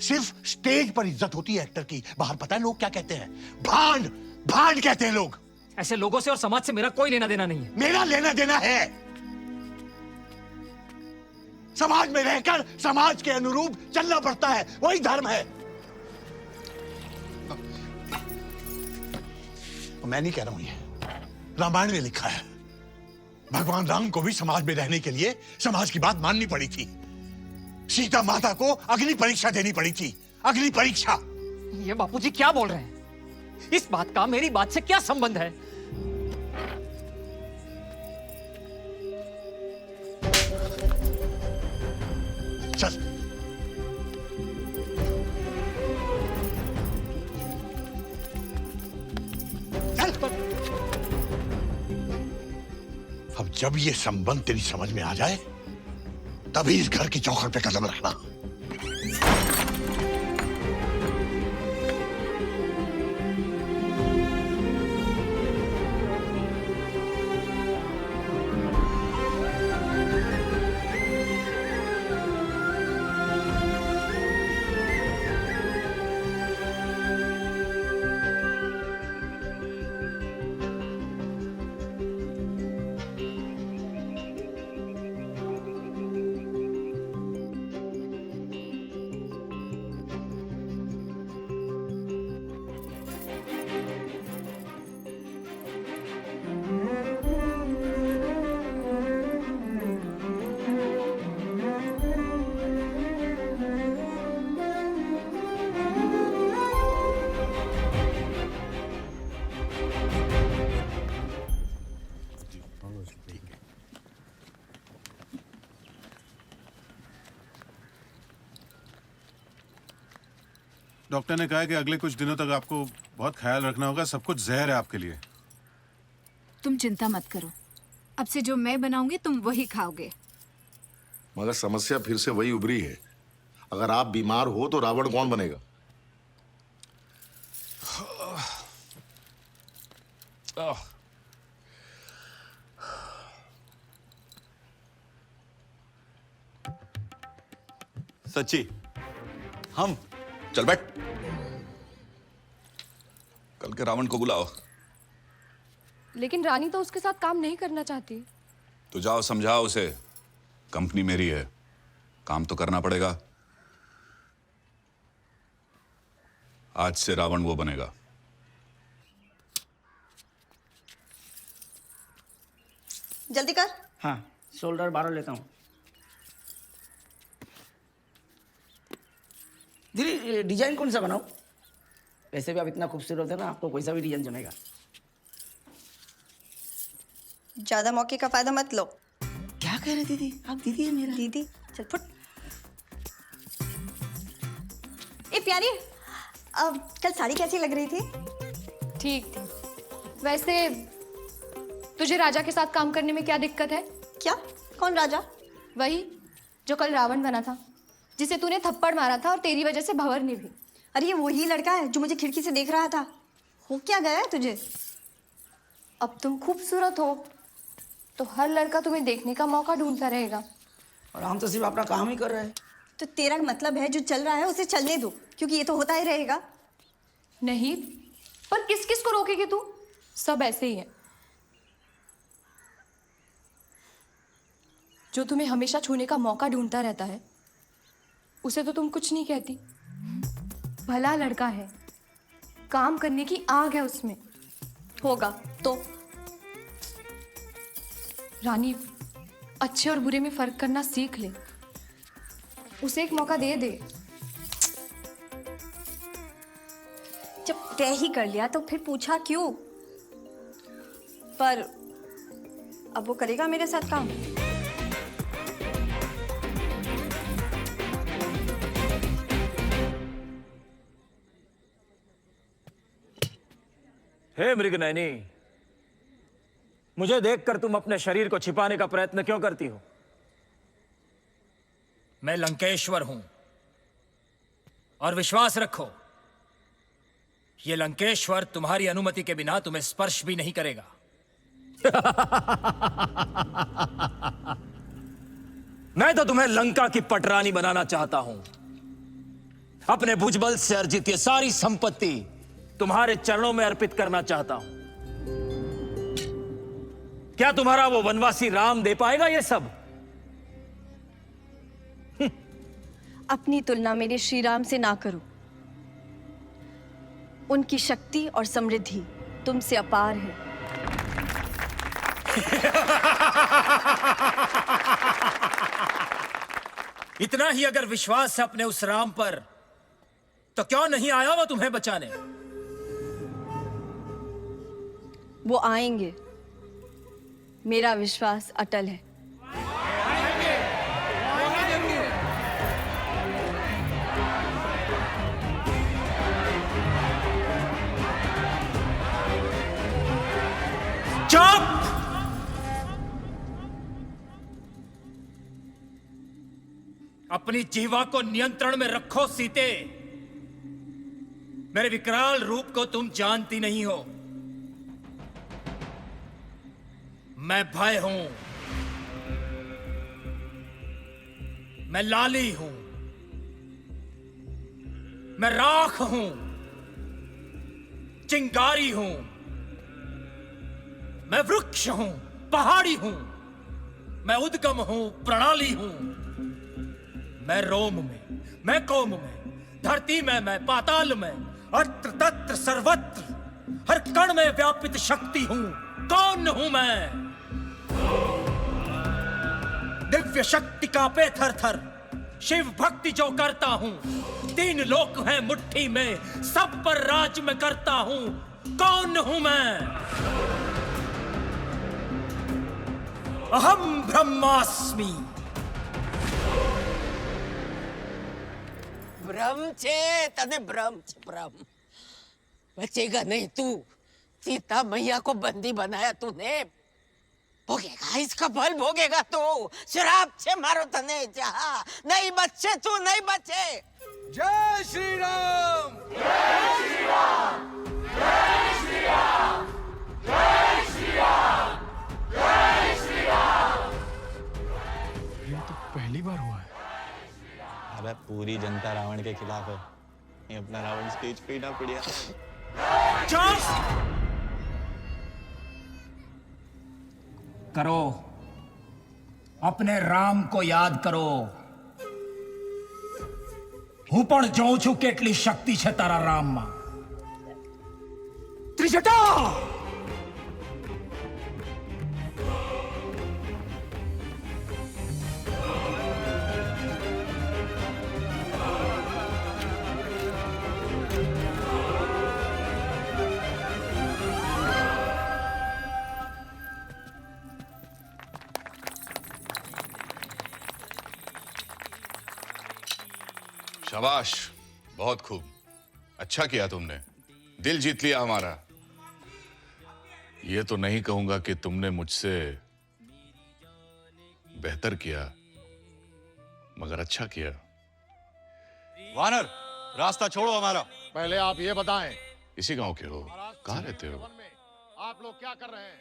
सिर्फ स्टेज पर इज्जत होती है एक्टर की, बाहर पता है लोग क्या कहते हैं? भांड भांड कहते हैं लोग। ऐसे लोगों से और समाज से मेरा कोई लेना देना नहीं है। मेरा लेना देना है। समाज में रहकर समाज के अनुरूप चलना पड़ता है, वही धर्म है। मैं नहीं कह रहा हूं, ये रामायण में लिखा है। भगवान राम को भी समाज में रहने के लिए समाज की बात माननी पड़ी थी। सीता माता को अग्नि परीक्षा देनी पड़ी थी, अग्नि परीक्षा। ये बापूजी क्या बोल रहे हैं? इस बात का मेरी बात से क्या संबंध है? चल। अब जब ये संबंध तेरी समझ में आ जाए, तभी इस घर की चौखट पे कदम रखना। डॉक्टर ने कहा है कि अगले कुछ दिनों तक आपको बहुत ख्याल रखना होगा। सब कुछ जहर है आपके लिए। तुम चिंता मत करो, अब से जो मैं बनाऊंगी तुम वही खाओगे। मगर समस्या फिर से वही उभरी है। अगर आप बीमार हो तो रावण कौन बनेगा? सच्ची हम चल बैठ। कल के रावण को बुलाओ। लेकिन रानी तो उसके साथ काम नहीं करना चाहती। तो जाओ समझाओ उसे, कंपनी मेरी है, काम तो करना पड़ेगा। आज से रावण वो बनेगा। जल्दी कर। हाँ, शोल्डर 12 लेता हूँ। दीदी डिजाइन कौन सा बनाऊं? वैसे भी आप इतना खूबसूरत है ना, आपको कोई सा भी डिजाइन जमेगा। ज्यादा मौके का फायदा मत लो। क्या कह रहे दीदी? आप दीदी है मेरा। दीदी चल फुट। ए प्यारी, अब कल साड़ी कैसी लग रही थी? ठीक थी। वैसे तुझे राजा के साथ काम करने में क्या दिक्कत है? क्या? कौन राजा? वही जो कल रावण बना था, जिसे तूने थप्पड़ मारा था और तेरी वजह से भंवर ने भी। अरे ये वही लड़का है जो मुझे खिड़की से देख रहा था। हो क्या गया है तुझे? अब तुम खूबसूरत हो तो हर लड़का तुम्हें देखने का मौका ढूंढता रहेगा। और हम तो सिर्फ अपना काम ही कर रहे हैं। तो तेरा मतलब है जो चल रहा है उसे चलने दो, क्योंकि ये तो होता ही रहेगा। नहीं, पर किस किस को रोकेगी तू? सब ऐसे ही है। जो तुम्हें हमेशा छूने का मौका ढूंढता रहता है उसे तो तुम कुछ नहीं कहती। भला लड़का है, काम करने की आग है उसमें। होगा तो रानी अच्छे और बुरे में फर्क करना सीख ले। उसे एक मौका दे दे। जब तय ही कर लिया तो फिर पूछा क्यों? पर अब वो करेगा मेरे साथ काम। हे मृगनयनी, मुझे देखकर तुम अपने शरीर को छिपाने का प्रयत्न क्यों करती हो? मैं लंकेश्वर हूं और विश्वास रखो, ये लंकेश्वर तुम्हारी अनुमति के बिना तुम्हें स्पर्श भी नहीं करेगा। मैं तो तुम्हें लंका की पटरानी बनाना चाहता हूं। अपने भुजबल से अर्जित ये सारी संपत्ति तुम्हारे चरणों में अर्पित करना चाहता हूं। क्या तुम्हारा वो वनवासी राम दे पाएगा ये सब? अपनी तुलना मेरे श्री राम से ना करो। उनकी शक्ति और समृद्धि तुमसे अपार है। इतना ही अगर विश्वास है अपने उस राम पर, तो क्यों नहीं आया वो तुम्हें बचाने? वो आएंगे, मेरा विश्वास अटल है। चुप! अपनी जीवा को नियंत्रण में रखो सीते। मेरे विकराल रूप को तुम जानती नहीं हो। मैं भय हूं, मैं लाली हूं, मैं राख हूं, चिंगारी हूं, मैं वृक्ष हूं, पहाड़ी हूं, मैं उद्गम हूं, प्रणाली हूं। मैं रोम में, मैं कोम में, धरती में, मैं पाताल में, अत्र तत्र सर्वत्र हर कण में व्यापित शक्ति हूं। कौन हूं मैं? दिव्य शक्ति का पे थर थर, शिव भक्ति जो करता हूं। 3 लोक हैं मुट्ठी में, सब पर राज में करता हूं। कौन हूं मैं? अहम ब्रह्मास्मि। ભ્રમ છે તને ભ્રમ છે ભ્રમ बचेगा नहीं तू सीता मैया को बंदी बनाया तूने भोगेगा इसका फल भोगेगा तू शराब छे मारो तने जा नहीं बचे तू नहीं बचे जय श्री राम जय श्री राम जय श्री राम जय श्री राम जय श्री राम। ये तो पहली बार हुआ है। अबे पूरी जनता रावण के खिलाफ है, ये अपना रावण स्टेज पे ही ना पड़िया। करो अपने राम को याद करो હું પણ જોઉં છું કેટલી શક્તિ છે તારા રામમાં ત્રિજટા शाबाश, बहुत खूब, अच्छा किया तुमने, दिल जीत लिया हमारा। ये तो नहीं कहूंगा कि तुमने मुझसे बेहतर किया, मगर अच्छा किया। वानर, रास्ता छोड़ो हमारा। पहले आप ये बताएं, इसी गांव के हो, कहाँ रहते हो? आप लोग क्या कर रहे हैं?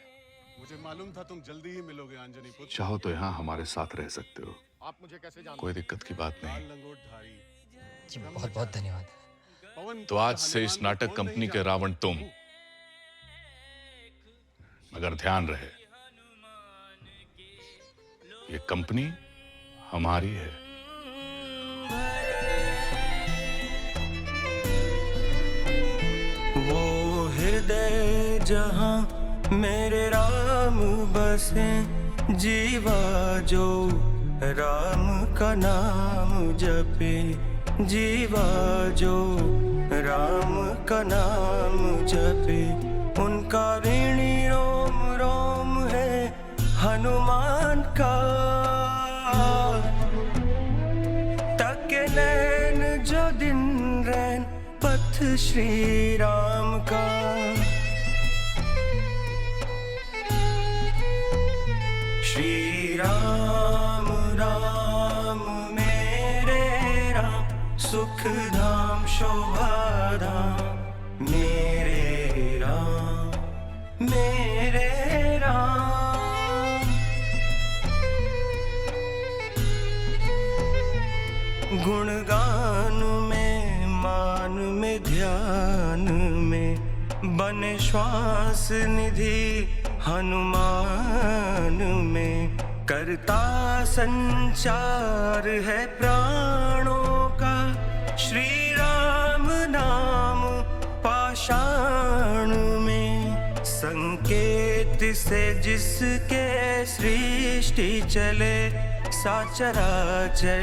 मुझे मालूम था तुम जल्दी ही मिलोगे अंजनी पुत्र। चाहो तो यहाँ हमारे साथ रह सकते हो, आप मुझे कैसे जानते कोई दिक्कत की बात नहीं। जी बहुत बहुत धन्यवाद। तो आज से इस नाटक कंपनी के रावण तुम, मगर ध्यान रहे ये कंपनी हमारी है। वो हृदय जहां मेरे राम बसे, जीवा जो राम का नाम जपे, जीवा जो राम का नाम जपे, उनका ऋणी रोम रोम है हनुमान का, तक नैन जो दिन रैन पथ श्री राम का। श्री राम राम मेरे राम, सुख धाम शोभा धाम मेरे राम मेरे राम। गुणगान में मान में ध्यान में, बने श्वास निधि हनुमान में, करता संचार है प्राणों का, श्री राम नाम पाषाण में, संकेत से जिसके सृष्टि चले, साचराचर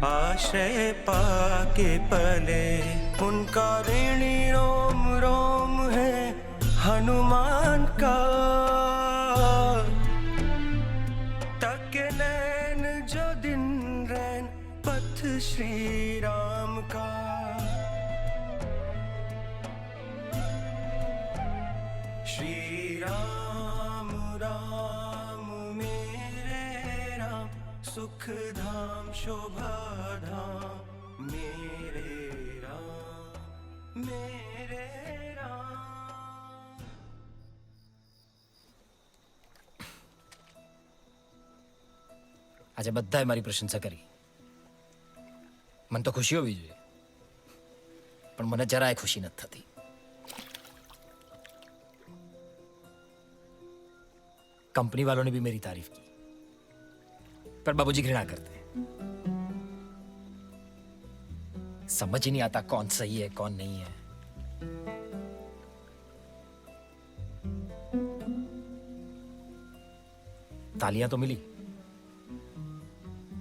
आश्रय पाके पले, उनका ऋणी रोम रोम है हनुमान का, तक नैन जो दिन रैन पथ श्री राम का। श्री राम राम मेरे राम, सुख धाम शोभा धाम मेरे राम मेरे राम। આજે બધાએ મારી પ્રશંસા કરી, મને તો ખુશી હોવી જોઈએ, પણ મને જરાય ખુશી નથી થતી। कंपनी वालों ने भी मेरी तारीफ की, पर बाबूजी घृणा करते हैं। समझ ही नहीं आता कौन सही है कौन नहीं है। तालियां तो मिली,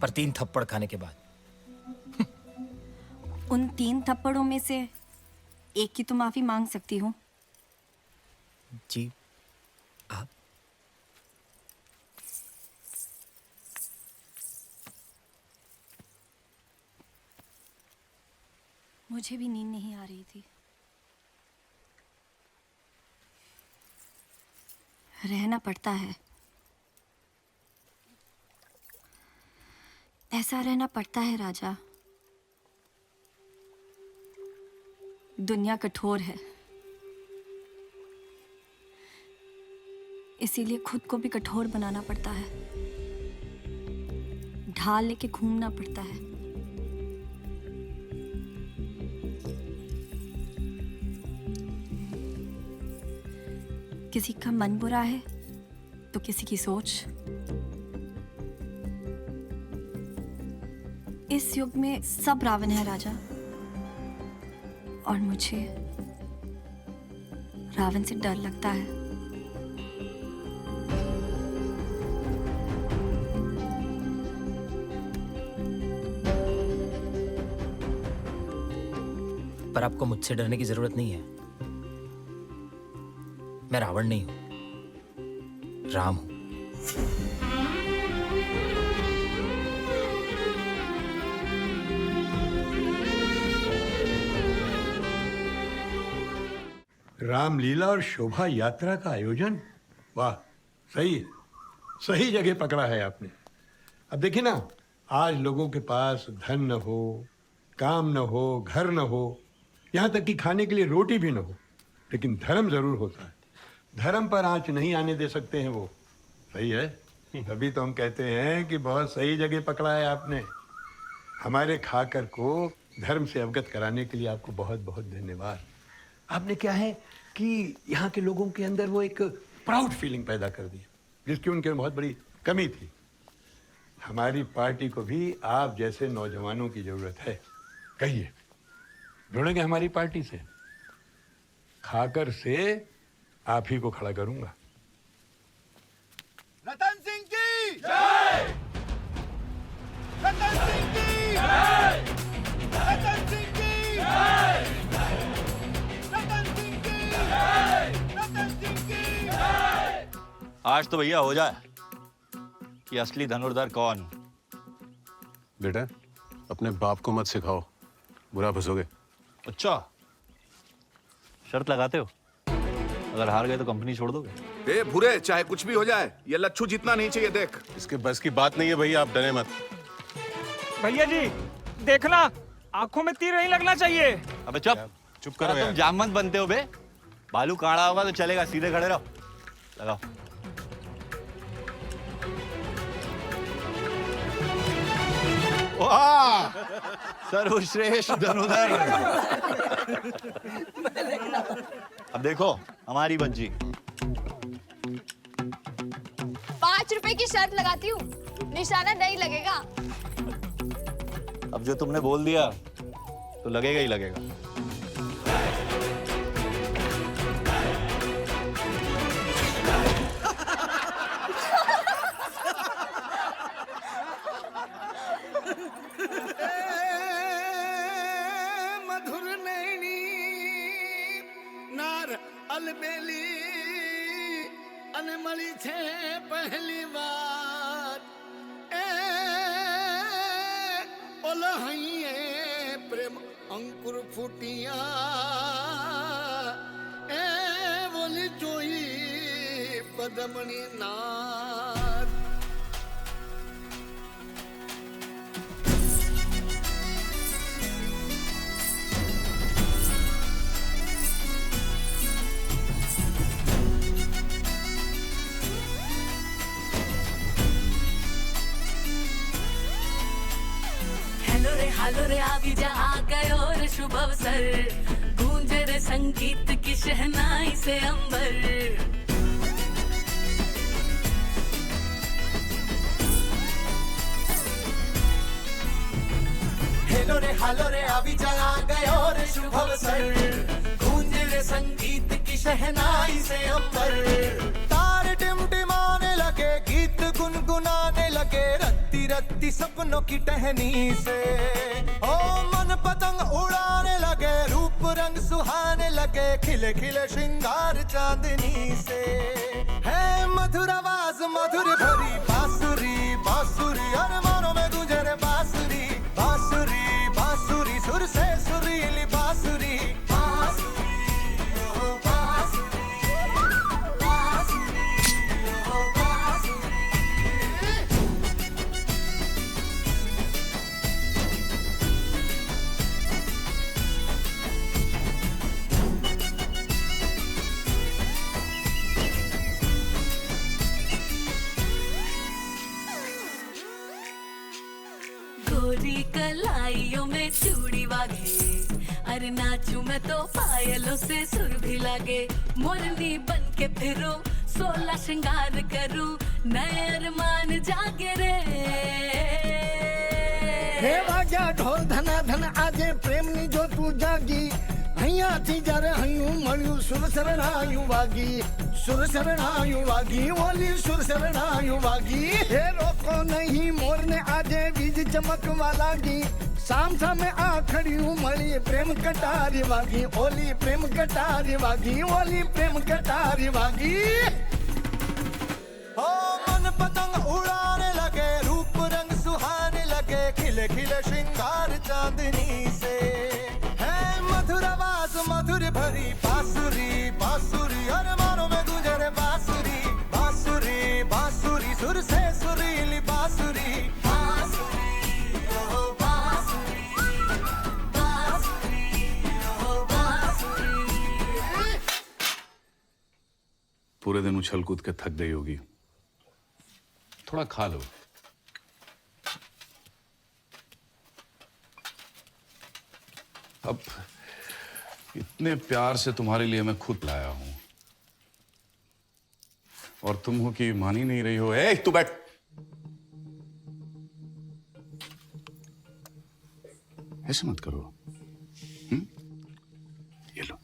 पर 3 थप्पड़ खाने के बाद। उन 3 थप्पड़ों में से एक की तो माफी मांग सकती हूँ। जी आप? मुझे भी नींद नहीं आ रही थी। रहना पड़ता है, ऐसा रहना पड़ता है राजा। दुनिया कठोर है, इसीलिए खुद को भी कठोर बनाना पड़ता है, ढाल लेके घूमना पड़ता है। किसी का मन बुरा है तो किसी की सोच। इस युग में सब रावण है राजा, और मुझे रावण से डर लगता है। पर आपको मुझसे डरने की जरूरत नहीं है। मैं रावण नहीं हूं, राम हूं। रामलीला और शोभा यात्रा का आयोजन, वाह, सही है, सही जगह पकड़ा है आपने। अब देखिए ना, आज लोगों के पास धन न हो, काम न हो, घर न हो, यहाँ तक कि खाने के लिए रोटी भी न हो, लेकिन धर्म जरूर होता है। धर्म पर आंच नहीं आने दे सकते हैं वो। सही है, तभी तो हम कहते हैं कि बहुत सही जगह पकड़ा है आपने। हमारे खाकर को धर्म से अवगत कराने के लिए आपको बहुत बहुत धन्यवाद। आपने क्या है कि यहाँ के लोगों के अंदर वो एक प्राउड फीलिंग पैदा कर दी, जिसकी उनके बहुत बड़ी कमी थी। हमारी पार्टी को भी आप जैसे नौजवानों की जरूरत है। कहिए, जुड़ेंगे हमारी पार्टी से? खाकर से आप ही को खड़ा करूंगा। रतन सिंह की जय! रतन सिंह की जय! रतन सिंह की जय! रतन सिंह की जय! रतन सिंह की जय! आज तो भैया हो जाए कि असली धनुर्धर कौन। बेटा, अपने बाप को मत सिखाओ, बुरा फंसोगे। अच्छा, शर्त लगाते हो? अगर हार गए तो कंपनी छोड़ दोगे? ए भूरे, चाहे कुछ भी हो जाए, ये लच्छू जितना नहीं चाहिए। देख, इसके बस की बात नहीं है भैया, आप डरे मत। भैया जी देखना, आंखों में तीर नहीं लगना चाहिए। अबे चुप करो यार। तुम जामवंत बनते हो बे। बालू काढ़ा होगा तो चलेगा, सीधे खड़े रहो। लगाओ। वाह, सर्वश्रेष्ठ धनुर्धर। अब देखो हमारी बच्ची। 5 रुपए की शर्त लगाती हूँ, निशाना नहीं लगेगा। अब जो तुमने बोल दिया तो लगेगा ही लगेगा। मधुर नैनी नार अलबेली अनमली छे पहली बार ए ओलहिए प्रेम अंकुर फूटिया ए बोली जोई पदमनी नार। हालो रे आवी जा आ गयो रे शुभ अवसर, गूंजे रे संगीत की शहनाई से अंबर। हालो रे आवी जा आ गयो रे शुभ अवसर, गूंजे रे संगीत की शहनाई से अंबर। तार टिमटिमाने लगे, गीत गुनगुनाने लगे, रत्ती रत्ती सपनों की टहनी से। ओ मन पतंग उड़ाने लगे, रूप रंग सुहाने लगे, खिले खिले श्रृंगार चांदनी से। है मधुर आवाज मधुर भरी बांसुरी बांसुरी, अरमानों में गूंजे रे बांसुरी बांसुरी बांसुरी, सुर से सुरीली बाइयों में चूड़ी वागे, अरे नाचू मैं तो पायलों से सुर भी लागे, मोरनी बन के फिरो 16 श्रृंगार करूं, नए अरमान जागे रे। हे वाजा ढोल धना धन आजे प्रेमनी जो तू जागी, અહીંયાથી જ્યારે હૈયું મળ્યું સુર શરણાયું વાગી, સુર શરણાયું વાગી, ઓલી સુર શરણાયું વાગી, હે રોકો નહીં મોરને આજે વીજ ચમકવા લાગી, સામ સામે આ ખડ્યું મળી પ્રેમ કટારી વાગી, ઓલી પ્રેમ કટારી વાગી, ઓલી પ્રેમ કટારી વાગી। हो मन पतंग उड़ाने लगे, रूप रंग सुहाने लगे, खिले खिले श्रृंगार चांदनी से, है मधुर आवाज मधुर भरी बांसुरी बांसुरी, हर मानो में गूंजे रे बांसुरी बांसुरी बांसुरी, सुर से सुरीली बांसुरी बांसुरी ओ बांसुरी बांसुरी ओ बांसुरी। पूरे दिन उछल कूद के थक गई होगी, थोड़ा खा लो। अब इतने प्यार से तुम्हारे लिए मैं खुद लाया हूं और तुम हो कि मान ही नहीं रही हो। ए, तू बैठ। ऐसे मत करो। ये लो,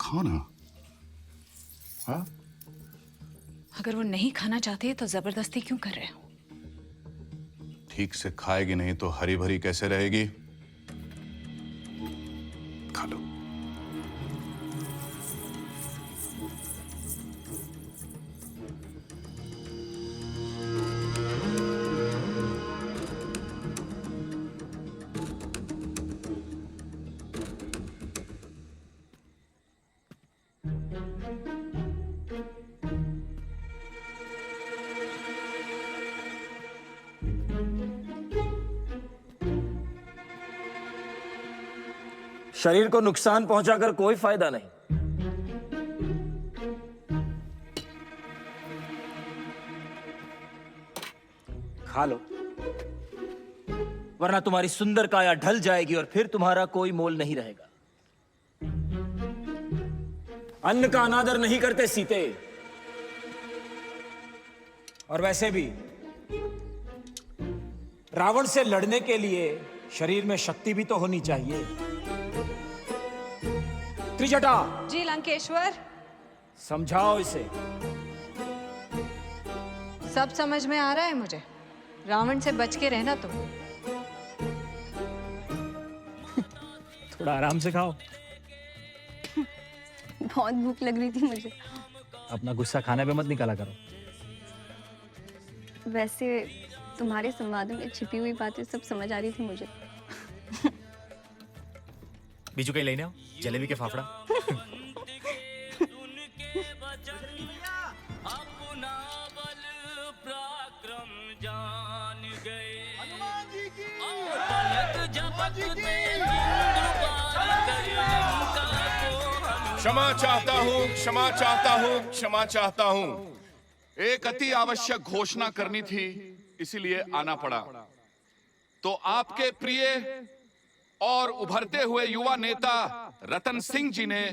खाओ ना। हाँ, अगर वो नहीं खाना चाहती है तो जबरदस्ती क्यों कर रहे हो? ठीक से खाएगी नहीं तो हरी भरी कैसे रहेगी? खा लो। शरीर को नुकसान पहुंचाकर कोई फायदा नहीं। खा लो, वरना तुम्हारी सुंदर काया ढल जाएगी और फिर तुम्हारा कोई मोल नहीं रहेगा। अन्न का अनादर नहीं करते सीते। और वैसे भी रावण से लड़ने के लिए शरीर में शक्ति भी तो होनी चाहिए। त्रिजटा जी लंकेश्वर, समझाओ इसे। सब समझ में आ रहा है मुझे, रावण से बच के रहना तुम। थोड़ा आराम से खाओ। बहुत भूख लग रही थी मुझे। अपना गुस्सा खाने पे मत निकाला करो। वैसे तुम्हारे संवादों में छिपी हुई बातें सब समझ आ रही थी मुझे। बीजू कहीं लेने आओ, जलेबी के फाफड़ा। क्षमा चाहता हूँ, क्षमा चाहता हूँ, क्षमा चाहता हूँ। एक अति आवश्यक घोषणा करनी थी, इसीलिए आना पड़ा। तो आपके प्रिय और उभरते हुए युवा नेता रतन सिंह जी ने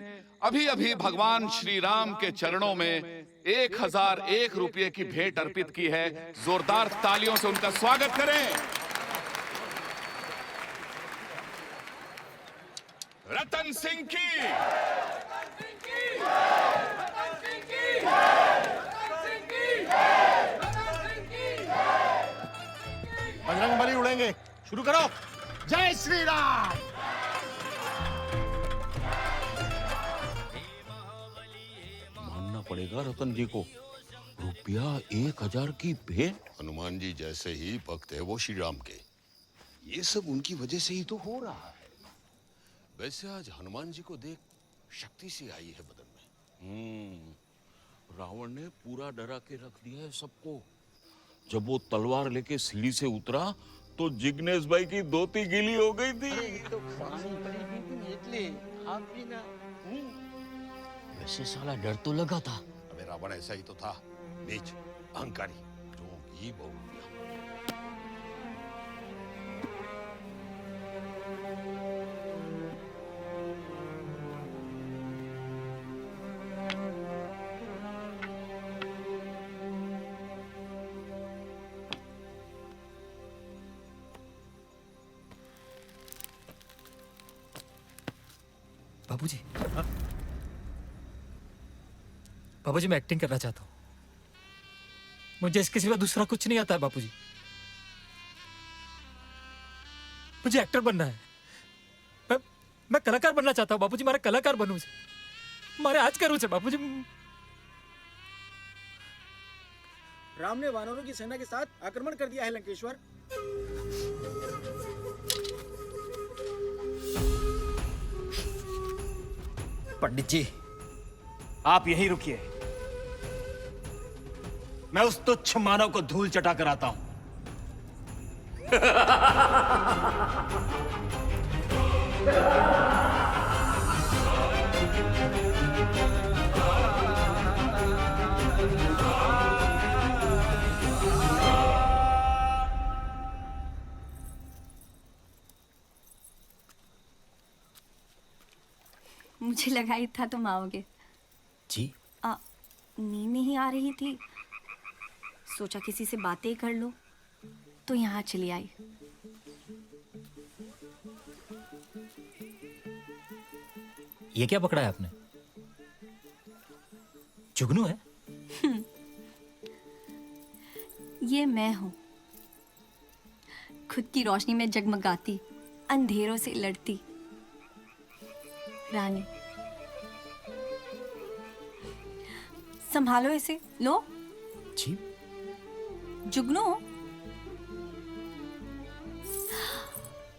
अभी अभी भगवान श्री राम के चरणों में 1001 रुपये की भेंट अर्पित की है। जोरदार तालियों से उनका स्वागत करें। रतन सिंह की बजरंग बली उड़ेंगे। शुरू करो। जय श्री राम। मानना पड़ेगा रतन जी को, रुपया 1000 की भेंट। हनुमान जी जैसे ही भक्त है वो श्री राम के, ये सब उनकी वजह से ही तो हो रहा है। वैसे आज हनुमान जी को देख शक्ति सी आई है बदन में। रावण ने पूरा डरा के रख दिया है सबको। जब वो तलवार लेके सीढ़ी से उतरा तो जिग्नेश भाई की धोती गीली हो गई थी। वैसे साला डर तो लगा था। अबे रावण ऐसा ही तो था, नीच, अहंकारी, जोगी बहु। बाबूजी, बाबूजी मैं एक्टिंग करना चाहता हूँ। मुझे इसके सिवा दूसरा कुछ नहीं आता है बाबूजी। मुझे एक्टर बनना है। मैं कलाकार बनना चाहता हूँ बाबूजी। मारे कलाकार बनूं से, मारे आज करूँ से बाबूजी। राम ने वानरों की सेना के साथ आक्रमण कर दिया है लंकेश्वर। पंडित जी, आप यहीं रुकिए। मैं उस तुच्छ मानव को धूल चटा कर आता हूं। मुझे लगा ही था तुम आओगे। जी? नींद नहीं आ रही थी, सोचा किसी से बातें कर लो, तो यहाँ चली आई। ये क्या पकड़ा है आपने? जुगनू है? ये मैं हूँ, खुद की रोशनी में जगमगाती, अंधेरों से लड़ती रानी। संभालो इसे, लो। जी? जुगनू,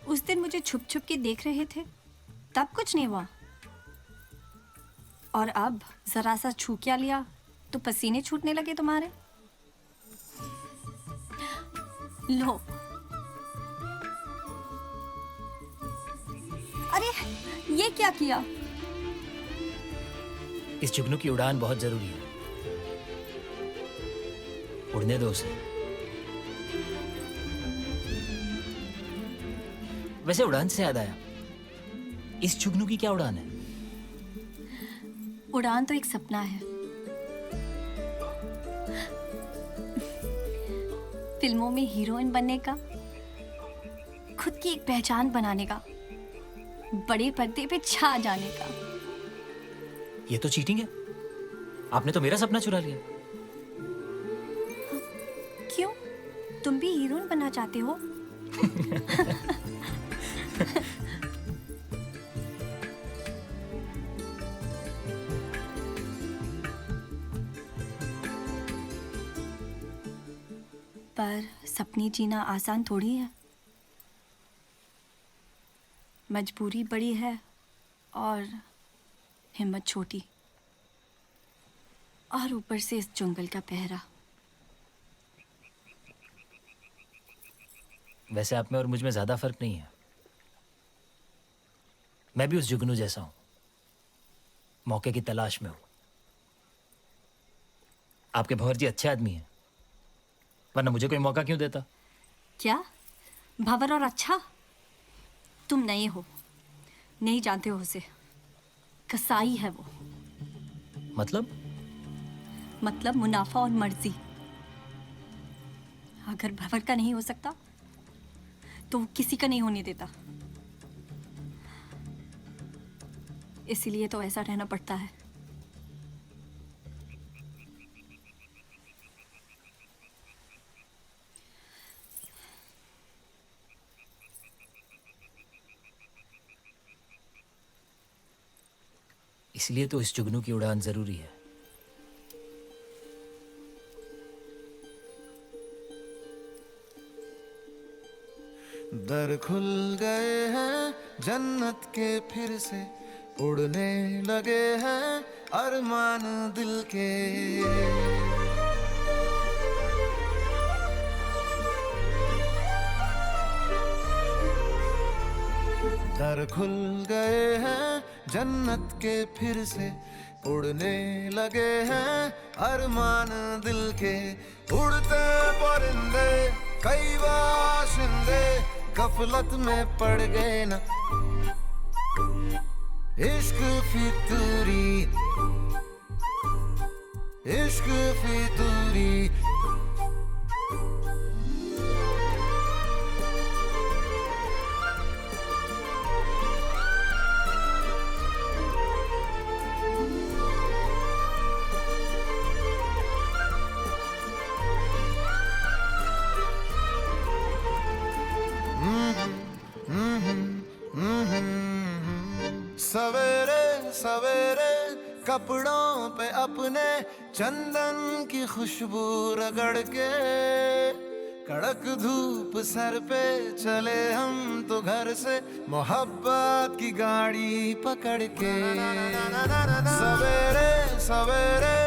उस दिन मुझे छुप छुप के देख रहे थे, तब कुछ नहीं हुआ, और अब जरा सा छू क्या लिया तो पसीने छूटने लगे तुम्हारे। लो। अरे ये क्या किया? इस जुगनू की उड़ान बहुत जरूरी है, उड़ने दो उसे। वैसे उड़ान से याद आया, इस जुगनू की क्या उड़ान है? उड़ान तो एक सपना है, फिल्मों में हीरोइन बनने का, खुद की एक पहचान बनाने का, बड़े पर्दे पे छा जाने का। ये तो चीटिंग है। आपने तो मेरा सपना चुरा लिया। क्यों? तुम भी हीरोइन बनना चाहते हो? पर सपने जीना आसान थोड़ी है, मजबूरी बड़ी है और हिम्मत छोटी, और ऊपर से इस जंगल का पहरा। वैसे आप में और मुझ में ज्यादा फर्क नहीं है। मैं भी उस जुगनू जैसा हूं, मौके की तलाश में हूं। आपके भंवर जी अच्छे आदमी हैं, वरना मुझे कोई मौका क्यों देता? क्या भंवर और अच्छा? तुम नए हो, नहीं जानते हो उसे। कसाई है वो। मतलब मुनाफा और मर्जी। अगर भंवर का नहीं हो सकता तो वो किसी का नहीं होने देता। इसीलिए तो ऐसा रहना पड़ता है। इसलिए तो इस जुगनू की उड़ान जरूरी है। दर खुल गए हैं जन्नत के फिर से, उड़ने लगे हैं अरमान दिल के। दर खुल गए हैं जन्नत के फिर से, उड़ने लगे हैं अरमान दिल के। उड़ते परिंदे कई बाशिंदे गफलत में पड़ गए ना, इश्क फितूरी, इश्क फितूरी। कपड़ों पे अपने चंदन की खुशबू रगड़ के, कड़क धूप सर पे चले हम तो घर से मोहब्बत की गाड़ी पकड़ के। सवेरे सवेरे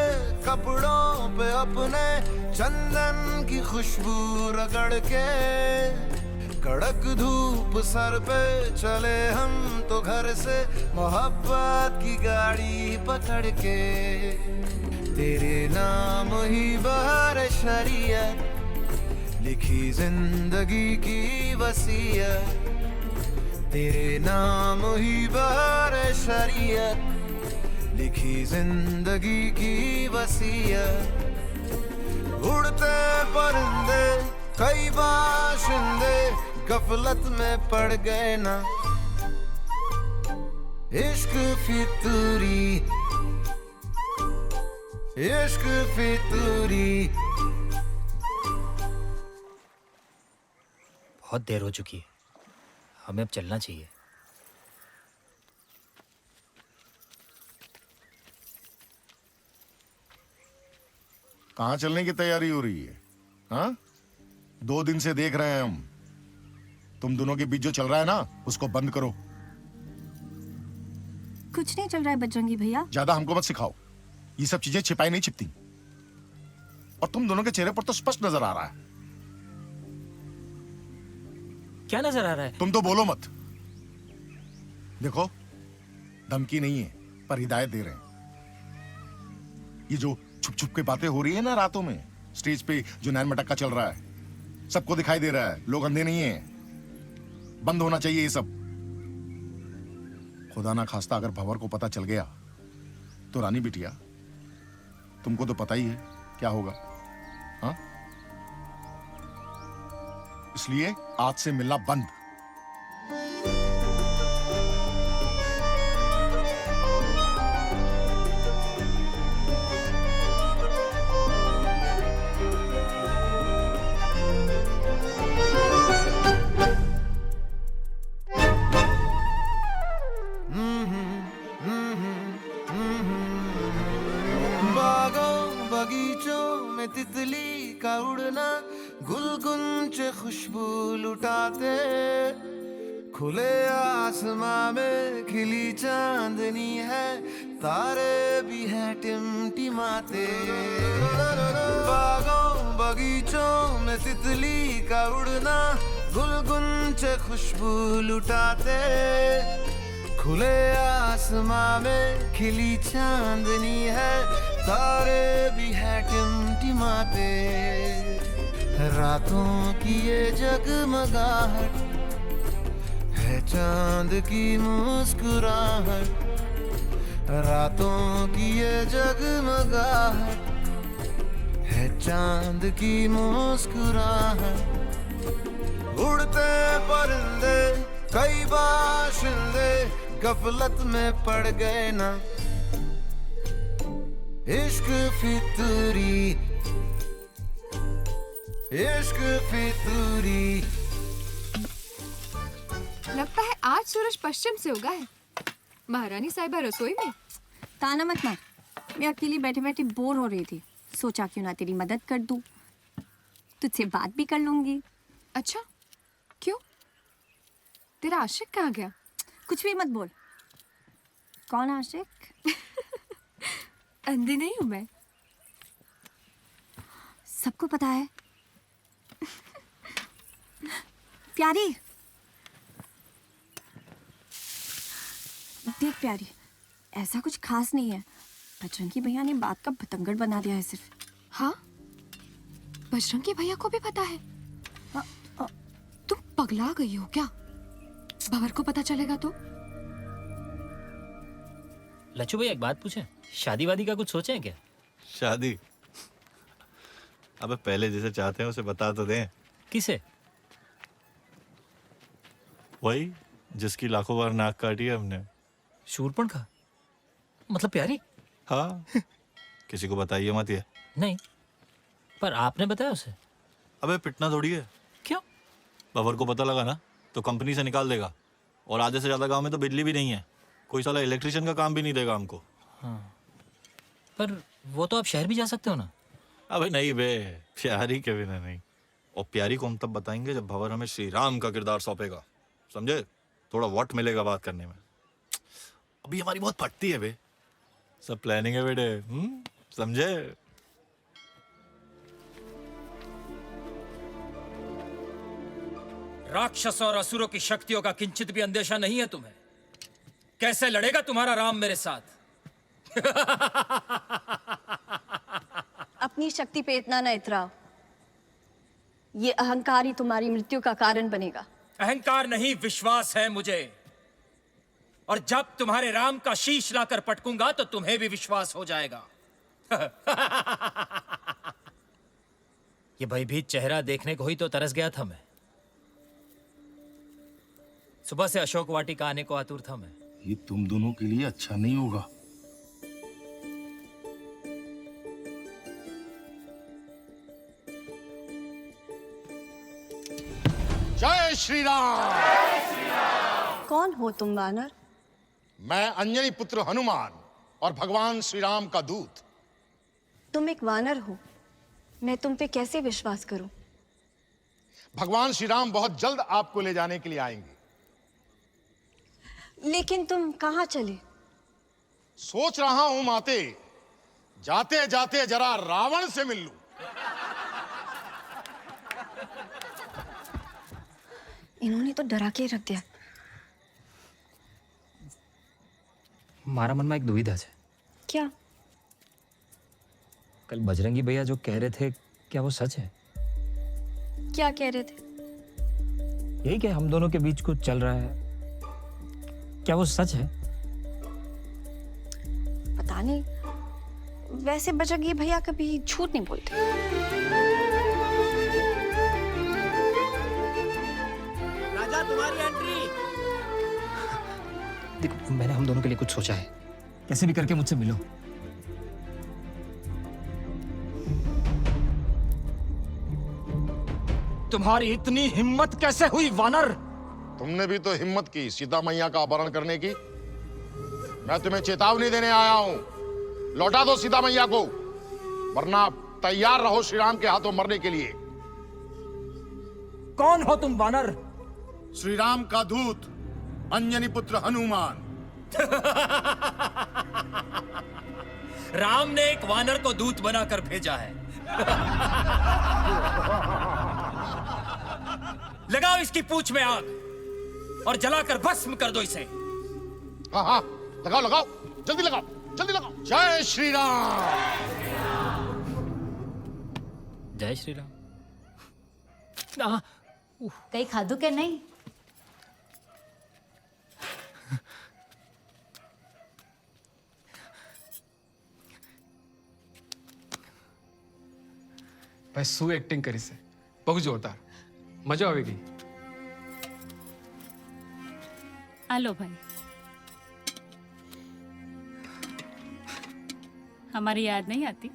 कपड़ों पे अपने चंदन की खुशबू रगड़ के, कड़क धूप सर पे चले हम तो घर से मोहब्बत की गाड़ी पकड़ के। तेरे नाम ही बहार शरीयत, लिखी जिंदगी की वसीयत। तेरे नाम ही बहार शरीयत, लिखी जिंदगी की वसीयत। उड़ते परिंदे कई बाशिंदे गफलत में पड़ गए ना, इश्क फितूरी, इश्क फितूरी। बहुत देर हो चुकी है, हमें अब चलना चाहिए। कहाँ चलने की तैयारी हो रही है? हाँ, 2 दिन से देख रहे हैं हम। तुम दोनों के बीच जो चल रहा है ना, उसको बंद करो। कुछ नहीं चल रहा है बजरंगी भैया। ज्यादा हमको मत सिखाओ, ये सब चीजें छिपाई नहीं छिपती। और तुम दोनों के चेहरे पर तो स्पष्ट नजर आ रहा है। क्या नजर आ रहा है? तुम तो बोलो मत। देखो, धमकी नहीं है पर हिदायत दे रहे हैं। ये जो छुप छुप के बातें हो रही है ना रातों में, स्टेज पे जो नैन मटक्का चल रहा है, सबको दिखाई दे रहा है, लोग अंधे नहीं हैं। बंद होना चाहिए ये सब। खुदा ना खास्ता अगर भंवर को पता चल गया तो रानी बिटिया, तुमको तो पता ही है क्या होगा। हाँ, इसलिए आज से मिलना बंद। तितली का उड़ना, गुलगुंचे खुशबू लुटाते, खुले आसमां में खिली चांदनी है, तारे भी हैं टिमटिमाते। बागों बगीचों में तितली का उड़ना, गुलगुंचे खुशबू लुटाते, खुले आसमां में खिली चांदनी है, तारे भी हैं टिमटिमाते। रातों की ये जगमगाहट है चांद की मुस्कुराहट, रातों की ये जगमगाहट है चांद की मुस्कुराहट। उड़ते परिंदे कई बाशिंदे गफलत में पड़ गए ना, इश्क फितूरी, इश्क फितूरी। लगता है आज सूरज पश्चिम से उगा है। महारानी साहिबा रसोई में। ताना मत मार, मैं अकेली बैठे बैठे बोर हो रही थी, सोचा क्यों ना तेरी मदद कर दूं, तुझसे बात भी कर लूंगी। अच्छा, क्यों? तेरा आशिक कहाँ गया? कुछ भी मत बोल। कौन आशिक? अंधी नहीं हूं मैं। सबको पता है। प्यारी, देख प्यारी, ऐसा कुछ खास नहीं है। बजरंगी भैया ने बात का बतंगड़ बना दिया है सिर्फ। हाँ, बजरंगी भैया को भी पता है? तुम पगला गई हो क्या? भंवर को पता चलेगा तो? लच्छू भैया एक बात पूछें, शादी वादी का कुछ सोचे हैं क्या? शादी? अबे पहले जैसे चाहते हैं उसे बता तो दें। किसे? वही जिसकी लाखों बार नाक काटी है हमने। शूरपणखा? मतलब प्यारी? हाँ। किसी को बताइए मत ये। नहीं, पर आपने बताया उसे। अबे पिटना थोड़ी है। क्यों? भंवर को पता लगा ना तो कंपनी से निकाल देगा, और आधे से ज्यादा गांव में तो बिजली भी नहीं है, कोई साला इलेक्ट्रिशियन का काम भी नहीं देगा हमको। हाँ। पर वो तो आप शहर भी जा सकते हो ना। अबे नहीं बे, प्यारी के बिना नहीं। और प्यारी को हम तब बताएंगे जब भंवर हमें श्री राम का किरदार सौंपेगा, समझे? थोड़ा वक्त मिलेगा बात करने में। अभी हमारी बहुत फटती है बे, सब प्लानिंग है बेटे, समझे? राक्षस और असुरों की शक्तियों का किंचित भी अंदेशा नहीं है तुम्हें? कैसे लड़ेगा तुम्हारा राम मेरे साथ? अपनी शक्ति पे इतना न इतराओ, ये अहंकार ही तुम्हारी मृत्यु का कारण बनेगा। अहंकार नहीं, विश्वास है मुझे। और जब तुम्हारे राम का शीश लाकर पटकूंगा तो तुम्हें भी विश्वास हो जाएगा। ये भयभीत चेहरा देखने को ही तो तरस गया था मैं। सुबह से अशोक वाटिका आने को आतुर था मैं। ये तुम दोनों के लिए अच्छा नहीं होगा। जय श्री राम। कौन हो तुम वानर? मैं अंजनी पुत्र हनुमान और भगवान श्री राम का दूत। तुम एक वानर हो, मैं तुम पे कैसे विश्वास करूं? भगवान श्री राम बहुत जल्द आपको ले जाने के लिए आएंगे। लेकिन तुम कहां चले? सोच रहा हूं माते, जाते जाते जरा रावण से मिल लूं। इन्होंने तो डरा के रख दिया। मारा मन में एक दुविधा है। क्या? कल बजरंगी भैया जो कह रहे थे, क्या वो सच है? क्या कह रहे थे? यही कि हम दोनों के बीच कुछ चल रहा है, क्या वो सच है? पता नहीं, वैसे बजरंगी भैया कभी झूठ नहीं बोलते। राजा तुम्हारी एंट्री। देखो, मैंने हम दोनों के लिए कुछ सोचा है, कैसे भी करके मुझसे मिलो। तुम्हारी इतनी हिम्मत कैसे हुई वानर? तुमने भी तो हिम्मत की सीता मैया का अपहरण करने की। मैं तुम्हें चेतावनी देने आया हूं, लौटा दो सीता मैया को, वरना तैयार रहो श्री राम के हाथों मरने के लिए। कौन हो तुम वानर? श्री राम का दूत अंजनी पुत्र हनुमान। राम ने एक वानर को दूत बनाकर भेजा है। लगाओ इसकी पूंछ में आग और जलाकर भस्म कर दो इसे। हाँ हाँ, लगाओ लगाओ, जल्दी लगाओ, जल्दी लगाओ। जय श्री राम। जय श्री राम। कहीं खादू के नहीं? भाई શું એક્ટિંગ કરી છે, બહુ જોરદાર, મજા આવી ગઈ। आलो भाई, हमारी याद नहीं आती?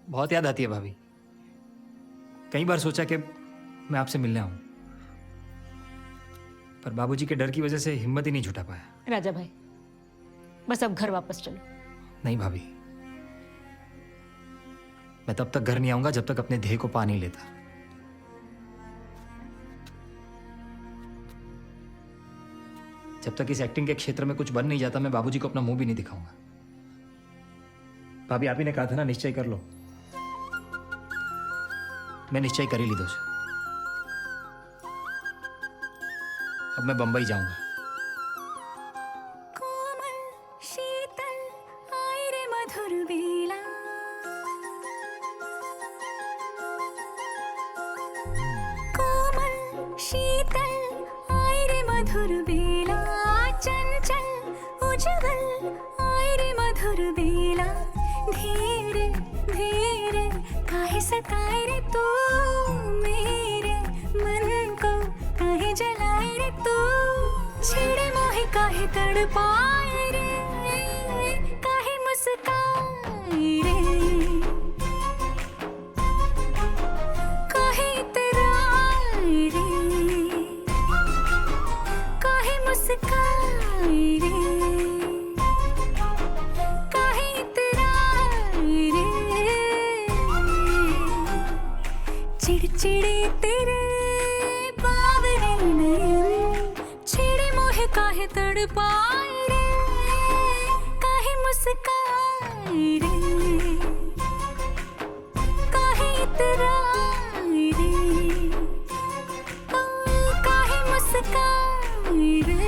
बहुत याद आती है भाभी। कई बार सोचा कि मैं आपसे मिलने आऊं, पर बाबूजी के डर की वजह से हिम्मत ही नहीं जुटा पाया। राजा भाई, बस अब घर वापस चलो। नहीं भाभी, मैं तब तक घर नहीं आऊंगा जब तक अपने ध्येय को पा नहीं लेता। जब तक इस एक्टिंग के क्षेत्र में कुछ बन नहीं जाता, मैं बाबूजी को अपना मुंह भी नहीं दिखाऊंगा। भाभी, आप ही ने कहा था ना, निश्चय कर लो। मैं निश्चय कर ही ली दोस्त। अब मैं बंबई जाऊंगा। शीतल आए रे मधुर बेला, कोमल शीतल आए रे मधुर बेला, चंचल उज्जवल आए रे मधुर बेला, धीरे धीरे काहे सताए रे तू मेरे मन को, काहे जलाए रे तू, छेड़े मोहे काहे तड़पाए रे, काहे मुस्काए रे, काहे इतराए रे, काहे मुस्काए रे, काहे इतराए चिड़चिड़े तेरे बावरे नयन छेड़े मोहे काहे तड़पाए रे काहे मुस्काए रे काहे इतराए रे काहे मुस्काए रे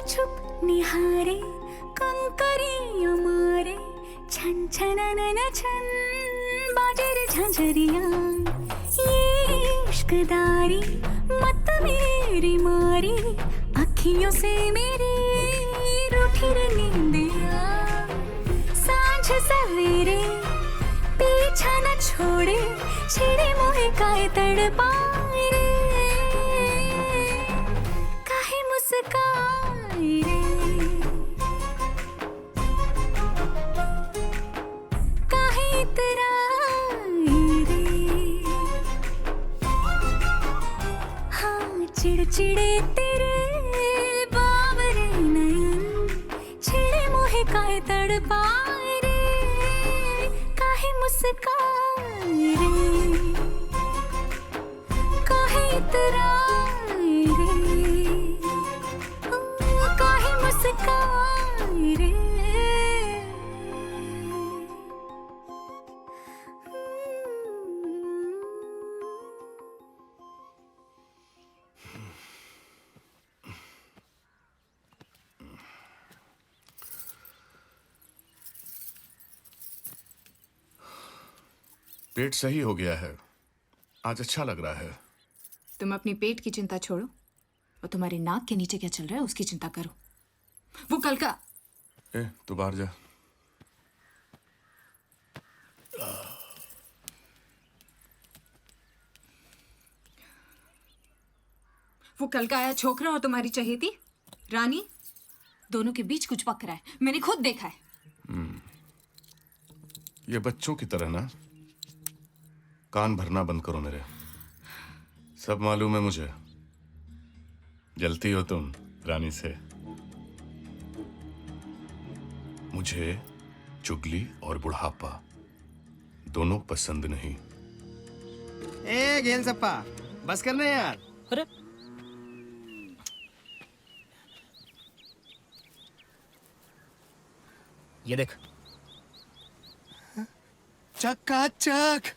छुप निहारे कंकरी मारे छन छन नन छन बाजे रे झांझरिया ये इश्कदारी मत मेरी मारी अखियों से मेरी रूठी रे नींदिया सांझ सवेरे पीछा न छोड़े छेड़े मोहे काहे तड़पाए रे काहे मुस्काए रे काहे इतराए रे हाँ चिड़चिड़े तेरे बावरे नयन छेड़े मोहे काहे तड़पाए रे काहे मुस्काए रे काहे इतराए रे काहे मुस्काए रे पेट सही हो गया है, आज अच्छा लग रहा है। तुम अपनी पेट की चिंता छोड़ो और तुम्हारे नाक के नीचे क्या चल रहा है उसकी चिंता करो। वो कल का तू बाहर जा। वो कल का आया छोकरा और तुम्हारी चहेती रानी, दोनों के बीच कुछ पक रहा है, मैंने खुद देखा है। ये बच्चों की तरह ना कान भरना बंद करो मेरे। सब मालूम है मुझे, जलती हो तुम रानी से। मुझे चुगली और बुढ़ापा दोनों पसंद नहीं। ए घेन सप्पा, बस करना यार। अरे ये देख, चकाचक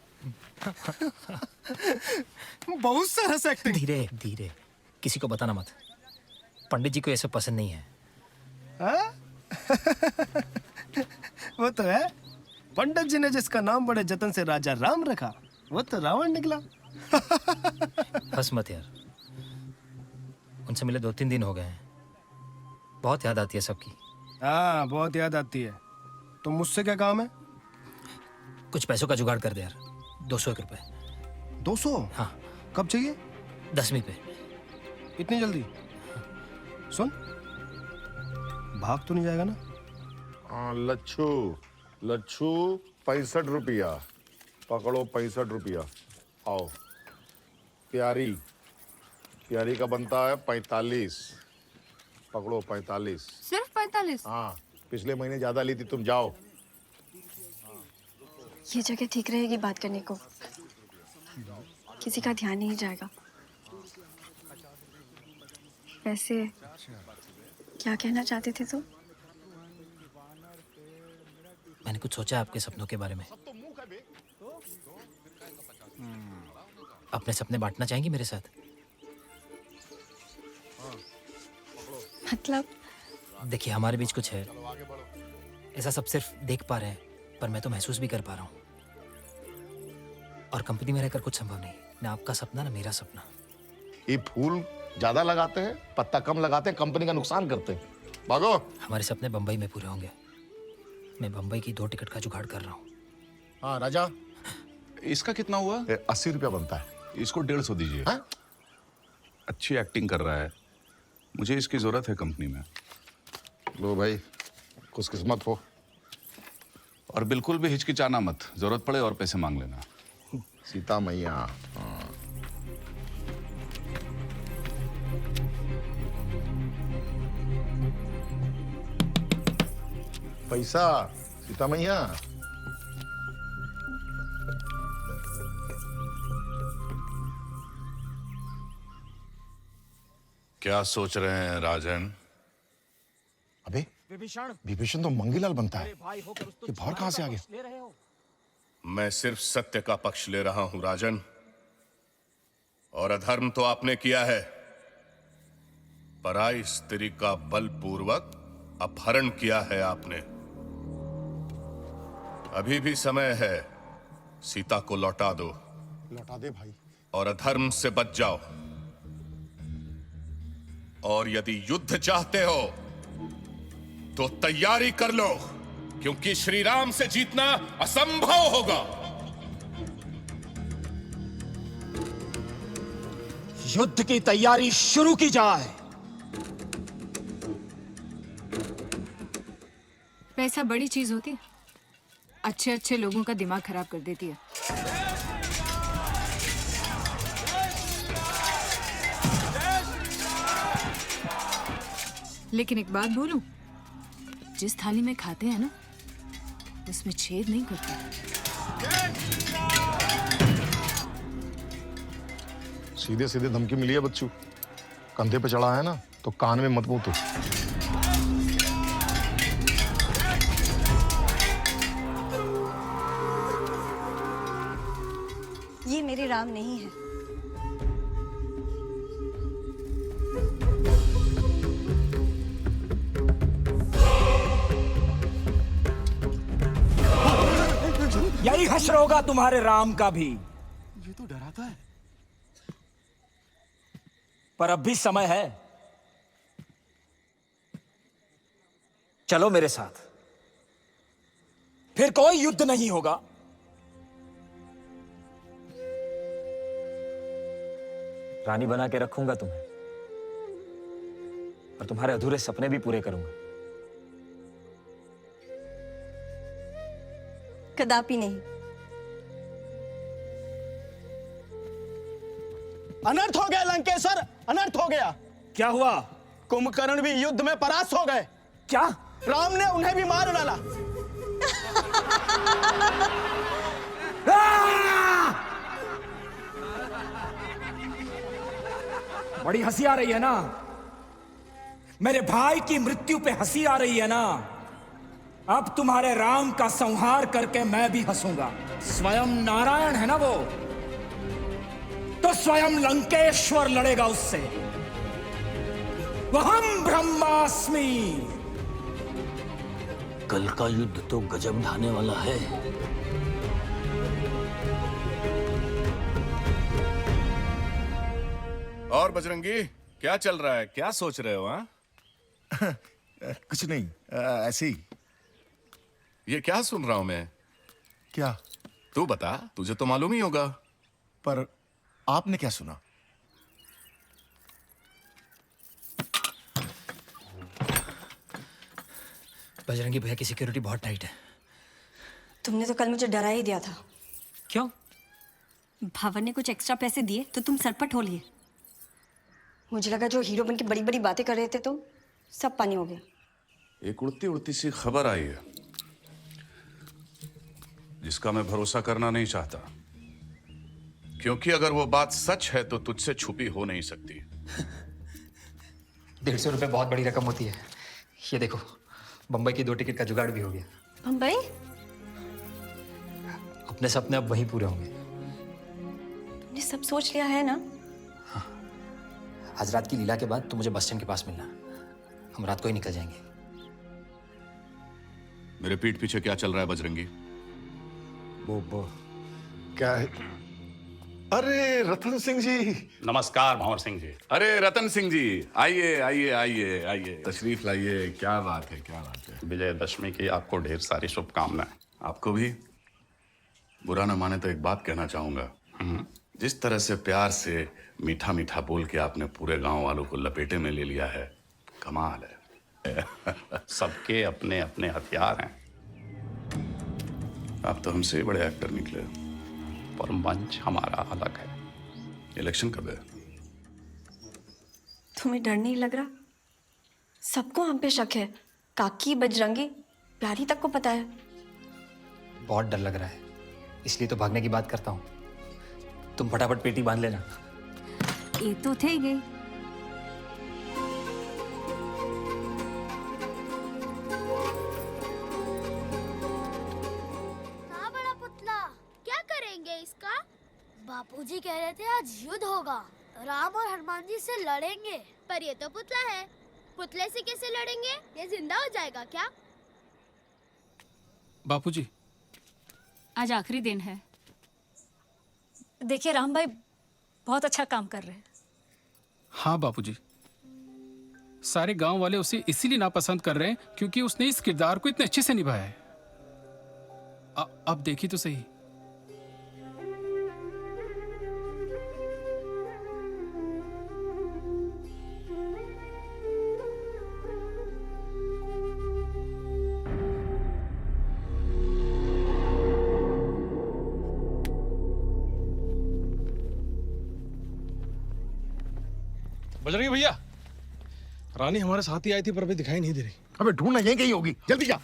बहुत सरस एक्टिंग। धीरे धीरे, किसी को बताना मत। पंडित जी को ये सब पसंद नहीं है। हाँ? वो तो है, पंडित जी ने जिसका नाम बड़े जतन से राजा राम रखा वो तो रावण निकला। हंस मत यार, उनसे मिले 2-3 दिन हो गए हैं, बहुत याद आती है सबकी। हाँ बहुत याद आती है। तो मुझसे क्या काम है? कुछ पैसों का जुगाड़ कर दे यार, 200 रुपए। 200? हाँ। कब चाहिए? 10वीं पे। इतनी जल्दी? सुन, भाग तो नहीं जाएगा ना? हाँ लच्छू, लच्छू 65 रुपया पकड़ो, 65 रुपया। आओ। प्यारी, प्यारी का बनता है 45, पकड़ो 45। सिर्फ 45? हाँ, पिछले महीने ज्यादा ली थी, तुम जाओ। ये जगह ठीक रहेगी बात करने को, किसी का ध्यान नहीं जाएगा। वैसे क्या कहना चाहते थे तुम? मैंने कुछ सोचा आपके सपनों के बारे में। अपने सपने बांटना चाहेंगी मेरे साथ? मतलब? देखिए, हमारे बीच कुछ है, ऐसा सब सिर्फ देख पा रहे हैं, पर मैं तो महसूस भी कर पा रहा हूँ। और कंपनी में रहकर कुछ संभव नहीं, ना आपका सपना ना मेरा सपना। ये फूल ज्यादा लगाते हैं, पत्ता कम लगाते हैं, कंपनी का नुकसान करते हैं। भागो। हमारे सपने बंबई में पूरे होंगे। मैं बंबई की 2 टिकट का जुगाड़ कर रहा हूँ। हाँ राजा, इसका कितना हुआ? 80 रुपया बनता है। इसको 150 दीजिए। हाँ? अच्छी एक्टिंग कर रहा है, मुझे इसकी जरूरत है कंपनी में। लो भाई, खुशकिस्मत हो। और बिल्कुल भी हिचकिचाना मत, जरूरत पड़े और पैसे मांग लेना। सीता मैया। हाँ। पैसा सीता मैया। क्या सोच रहे हैं राजन? अबे विभीषण तो मंगीलाल बनता है, ये बाहर कहां से आ गया? मैं सिर्फ सत्य का पक्ष ले रहा हूं राजन, और अधर्म तो आपने किया है। पराई स्त्री का बलपूर्वक अपहरण किया है आपने। अभी भी समय है, सीता को लौटा दो। लौटा दे भाई। और अधर्म से बच जाओ। और यदि युद्ध चाहते हो तो तैयारी कर लो, क्योंकि श्री राम से जीतना असंभव होगा। युद्ध की तैयारी शुरू की जाए। पैसा बड़ी चीज होती है, अच्छे अच्छे लोगों का दिमाग खराब कर देती है। लेकिन एक बात बोलूं, जिस थाली में खाते हैं ना, उसमें छेद नहीं करते। सीधे सीधे धमकी मिली है बच्चू, कंधे पे चढ़ा है ना तो कान में मत पूछो। ये मेरे राम नहीं है। यही हश्र होगा तुम्हारे राम का भी। ये तो डराता है। पर अब भी समय है, चलो मेरे साथ। फिर कोई युद्ध नहीं होगा। रानी बना के रखूंगा तुम्हें, और तुम्हारे अधूरे सपने भी पूरे करूंगा। कदापि नहीं। अनर्थ हो गया लंकेश्वर, अनर्थ हो गया। क्या हुआ? कुंभकर्ण भी युद्ध में परास्त हो गए। क्या? राम ने उन्हें भी मार डाला। बड़ी हंसी आ रही है ना? मेरे भाई की मृत्यु पे हंसी आ रही है ना? अब तुम्हारे राम का संहार करके मैं भी हंसूंगा। स्वयं नारायण है ना वो, तो स्वयं लंकेश्वर लड़ेगा उससे। वहम ब्रह्मास्मि। कल का युद्ध तो गजब ढाने वाला है। और बजरंगी, क्या चल रहा है? क्या सोच रहे हो? हाँ? कुछ नहीं, ऐसे ही। ये क्या सुन रहा हूं मैं? क्या? तू बता, तुझे तो मालूम ही होगा। पर आपने क्या सुना? बजरंगी भैया की सिक्योरिटी बहुत टाइट है। तुमने तो कल मुझे डरा ही दिया था। क्यों? भावर ने कुछ एक्स्ट्रा पैसे दिए तो तुम सरपट हो लिए। मुझे लगा जो हीरो बन के बड़ी बड़ी बातें कर रहे थे तो सब पानी हो गया। एक उड़ती उड़ती सी खबर आई है जिसका मैं भरोसा करना नहीं चाहता, क्योंकि अगर वो बात सच है तो तुझसे छुपी हो नहीं सकती। 150 रुपए बहुत बड़ी रकम होती है। ये देखो, बंबई की 2 टिकट का जुगाड़ भी हो गया। बंबई? अपने सपने अब वहीं पूरे होंगे। तुमने सब सोच लिया है ना? हाँ। आज रात की लीला के बाद तुम मुझे बस स्टैंड के पास मिलना, हम रात को ही निकल जाएंगे। मेरे पीठ पीछे क्या चल रहा है बजरंगी? वो क्या है? अरे रतन सिंह जी। नमस्कार भंवर सिंह जी। अरे रतन सिंह जी, आइए आइए आइए आइए, तशरीफ लाइए। क्या बात है, क्या बात है। विजयदशमी की आपको ढेर सारी शुभकामनाएं। आपको भी। बुरा न माने तो एक बात कहना चाहूंगा। जिस तरह से प्यार से मीठा मीठा बोल के आपने पूरे गांव वालों को लपेटे में ले लिया है, कमाल है। सबके अपने अपने हथियार हैं। आप तो हमसे बड़े एक्टर निकले। पर मंच हमारा अलग है। इलेक्शन कब है? तुम्हें डर नहीं लग रहा? सबको हम पे शक है। काकी, बजरंगी, प्यारी तक को पता है। बहुत डर लग रहा है, इसलिए तो भागने की बात करता हूँ। तुम फटाफट पेटी बांध लेना। ये तो थे गई। हाँ बड़ा पुतला, क्या करेंगे इसका? बापूजी कह रहे थे आज युद्ध होगा, राम और हनुमान जी से लड़ेंगे। पर ये तो पुतला है, पुतले से कैसे लड़ेंगे? ये जिंदा हो जाएगा क्या? बापूजी, आज आखिरी दिन है। देखिए राम भाई बहुत अच्छा काम कर रहे हैं। हाँ बापूजी, सारे गांव वाले उसे इसीलिए नापसंद कर रहे हैं क्योंकि उसने इस किरदार को इतने अच्छे से निभाया है। अब देखी तो सही। बजरंगी भैया, रानी हमारे साथ ही आई थी पर अभी दिखाई नहीं दे रही। अबे ढूंढना यहीं कहीं होगी, जल्दी जा।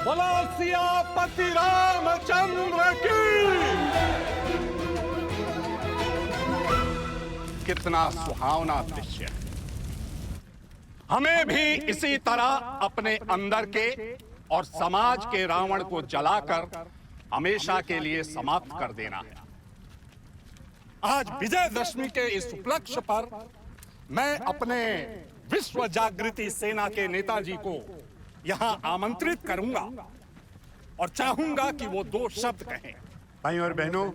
बोलो सियापति रामचंद्र की। कितना सुहावना दृश्य है। हमें भी इसी तरह अपने अंदर के और समाज के रावण को जलाकर हमेशा के लिए समाप्त कर देना है। आज विजयदशमी के इस उपलक्ष्य पर मैं अपने विश्व जागृति सेना के नेताजी को यहां आमंत्रित करूंगा और चाहूंगा कि वो 2 शब्द कहें। भाई और बहनों,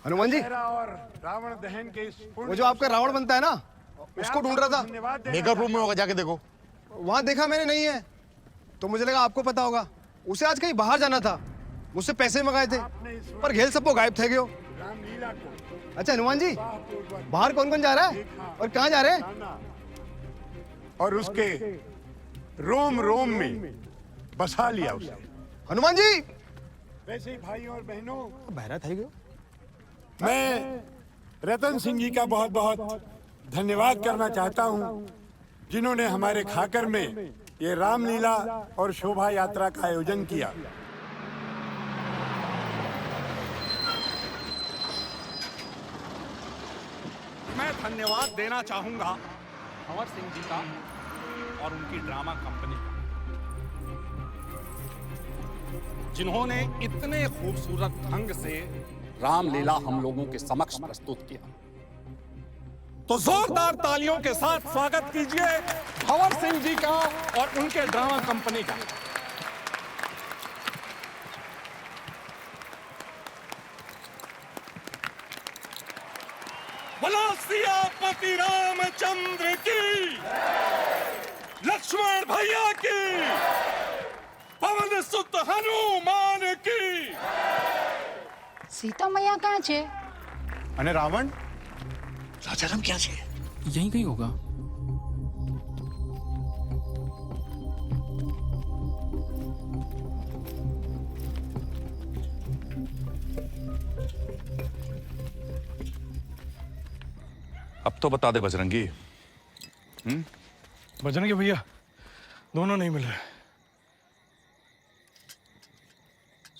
हनुमान जी, और रावण दहन के इस वो जो आपका रावण बनता है ना, उसको ढूंढ रहा था। मेकअप रूम में होगा, जाके देखो। वहां देखा मैंने, नहीं है, तो मुझे लगा आपको पता होगा। उसे आज कहीं बाहर जाना था, मुझसे पैसे मंगाए थे, पर घेल सबको गायब थे गयो। अच्छा हनुमान जी, बाहर कौन कौन जा रहा है और कहाँ जा रहे हैं? और उसके रोम रोम में बसा लिया उसे। हनुमान जी, वैसे ही भाई और बहनों, बहरा था गयो। मैं रतन सिंह जी का बहुत बहुत धन्यवाद करना चाहता हूं, जिन्होंने हमारे खाकर में ये रामलीला और शोभा यात्रा का आयोजन किया। मैं धन्यवाद देना चाहूंगा कंवर सिंह जी का और उनकी ड्रामा कंपनी का, जिन्होंने इतने खूबसूरत ढंग से रामलीला हम लोगों के समक्ष प्रस्तुत किया। तो जोरदार तालियों के साथ स्वागत कीजिए कंवर सिंह जी का और उनके ड्रामा कंपनी का। बोलो सियापति रामचंद्र की, लक्ष्मण भैया की, पवन सुत हनुमान की। सीता मैया कहाँ छे? અને રાવણ? राजाराम क्या છે? यहीं कहीं होगा। अब तो बता दे बजरंगी। बजरंगी भैया दोनों नहीं मिल रहे।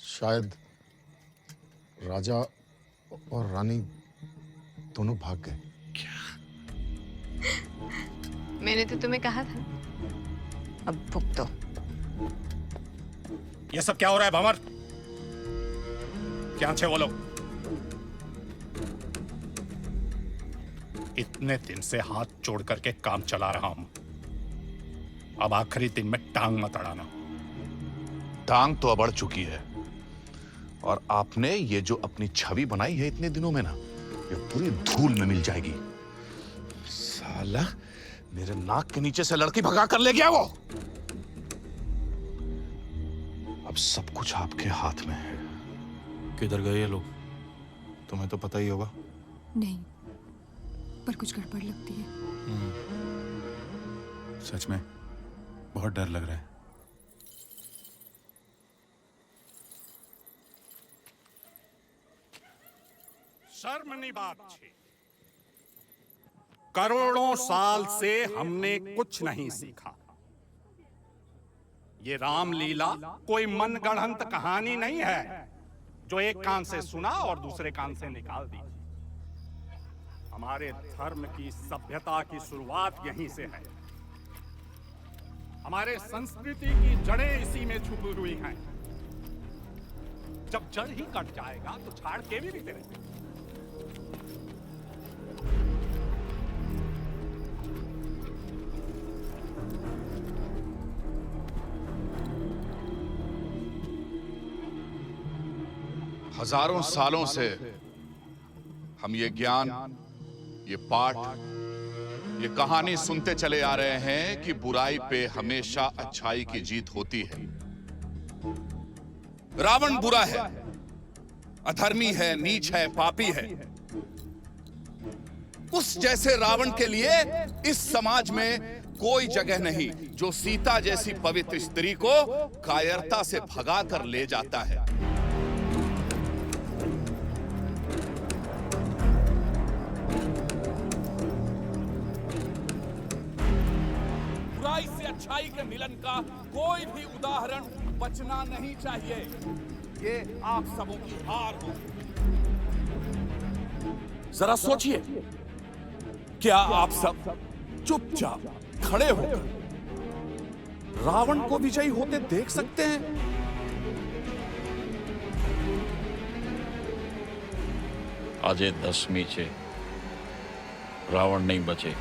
शायद राजा और रानी दोनों भाग गए। मैंने तो तुम्हें कहा था। अब भुगतो। ये सब क्या हो रहा है भंवर? क्या छे वो लोग? इतने दिन से हाथ जोड़ करके काम चला रहा हूं, अब आखिरी दिन में टांग मत अड़ाना। टांग तो अब अड़ चुकी है, और आपने ये जो अपनी छवि बनाई है इतने दिनों में ना, ये पूरी धूल में मिल जाएगी। साला मेरे नाक के नीचे से लड़की भगा कर ले गया वो। अब सब कुछ आपके हाथ में है। किधर गए ये लोग? तुम्हें तो पता ही होगा। नहीं, पर कुछ गड़बड़ लगती है। सच में बहुत डर लग रहा है। शर्मनी बात छे। करोड़ों साल से हमने कुछ नहीं सीखा। ये रामलीला कोई मनगढ़ंत कहानी नहीं है जो एक कान से सुना और दूसरे कान से निकाल दी। हमारे धर्म की सभ्यता की शुरुआत यहीं से है। हमारे संस्कृति की जड़ें इसी में छुपी हुई हैं। जब जड़ ही कट जाएगा तो झाड़ के भी नहीं रहेंगे। हजारों सालों से हम ये ज्ञान, ये पाठ, ये कहानी सुनते चले आ रहे हैं कि बुराई पे हमेशा अच्छाई की जीत होती है। रावण बुरा है, अधर्मी है, नीच है, पापी है। उस जैसे रावण के लिए इस समाज में कोई जगह नहीं जो सीता जैसी पवित्र स्त्री को कायरता से भगा कर ले जाता है। बुराई से अच्छाई के मिलन का कोई भी उदाहरण बचना नहीं चाहिए। ये आप सबों की हार हो। जरा सोचिए, क्या आप सब चुपचाप खड़े होकर रावण को विजयी होते देख सकते हैं? આજે દસમી છે, રાવણ નહીં બચે।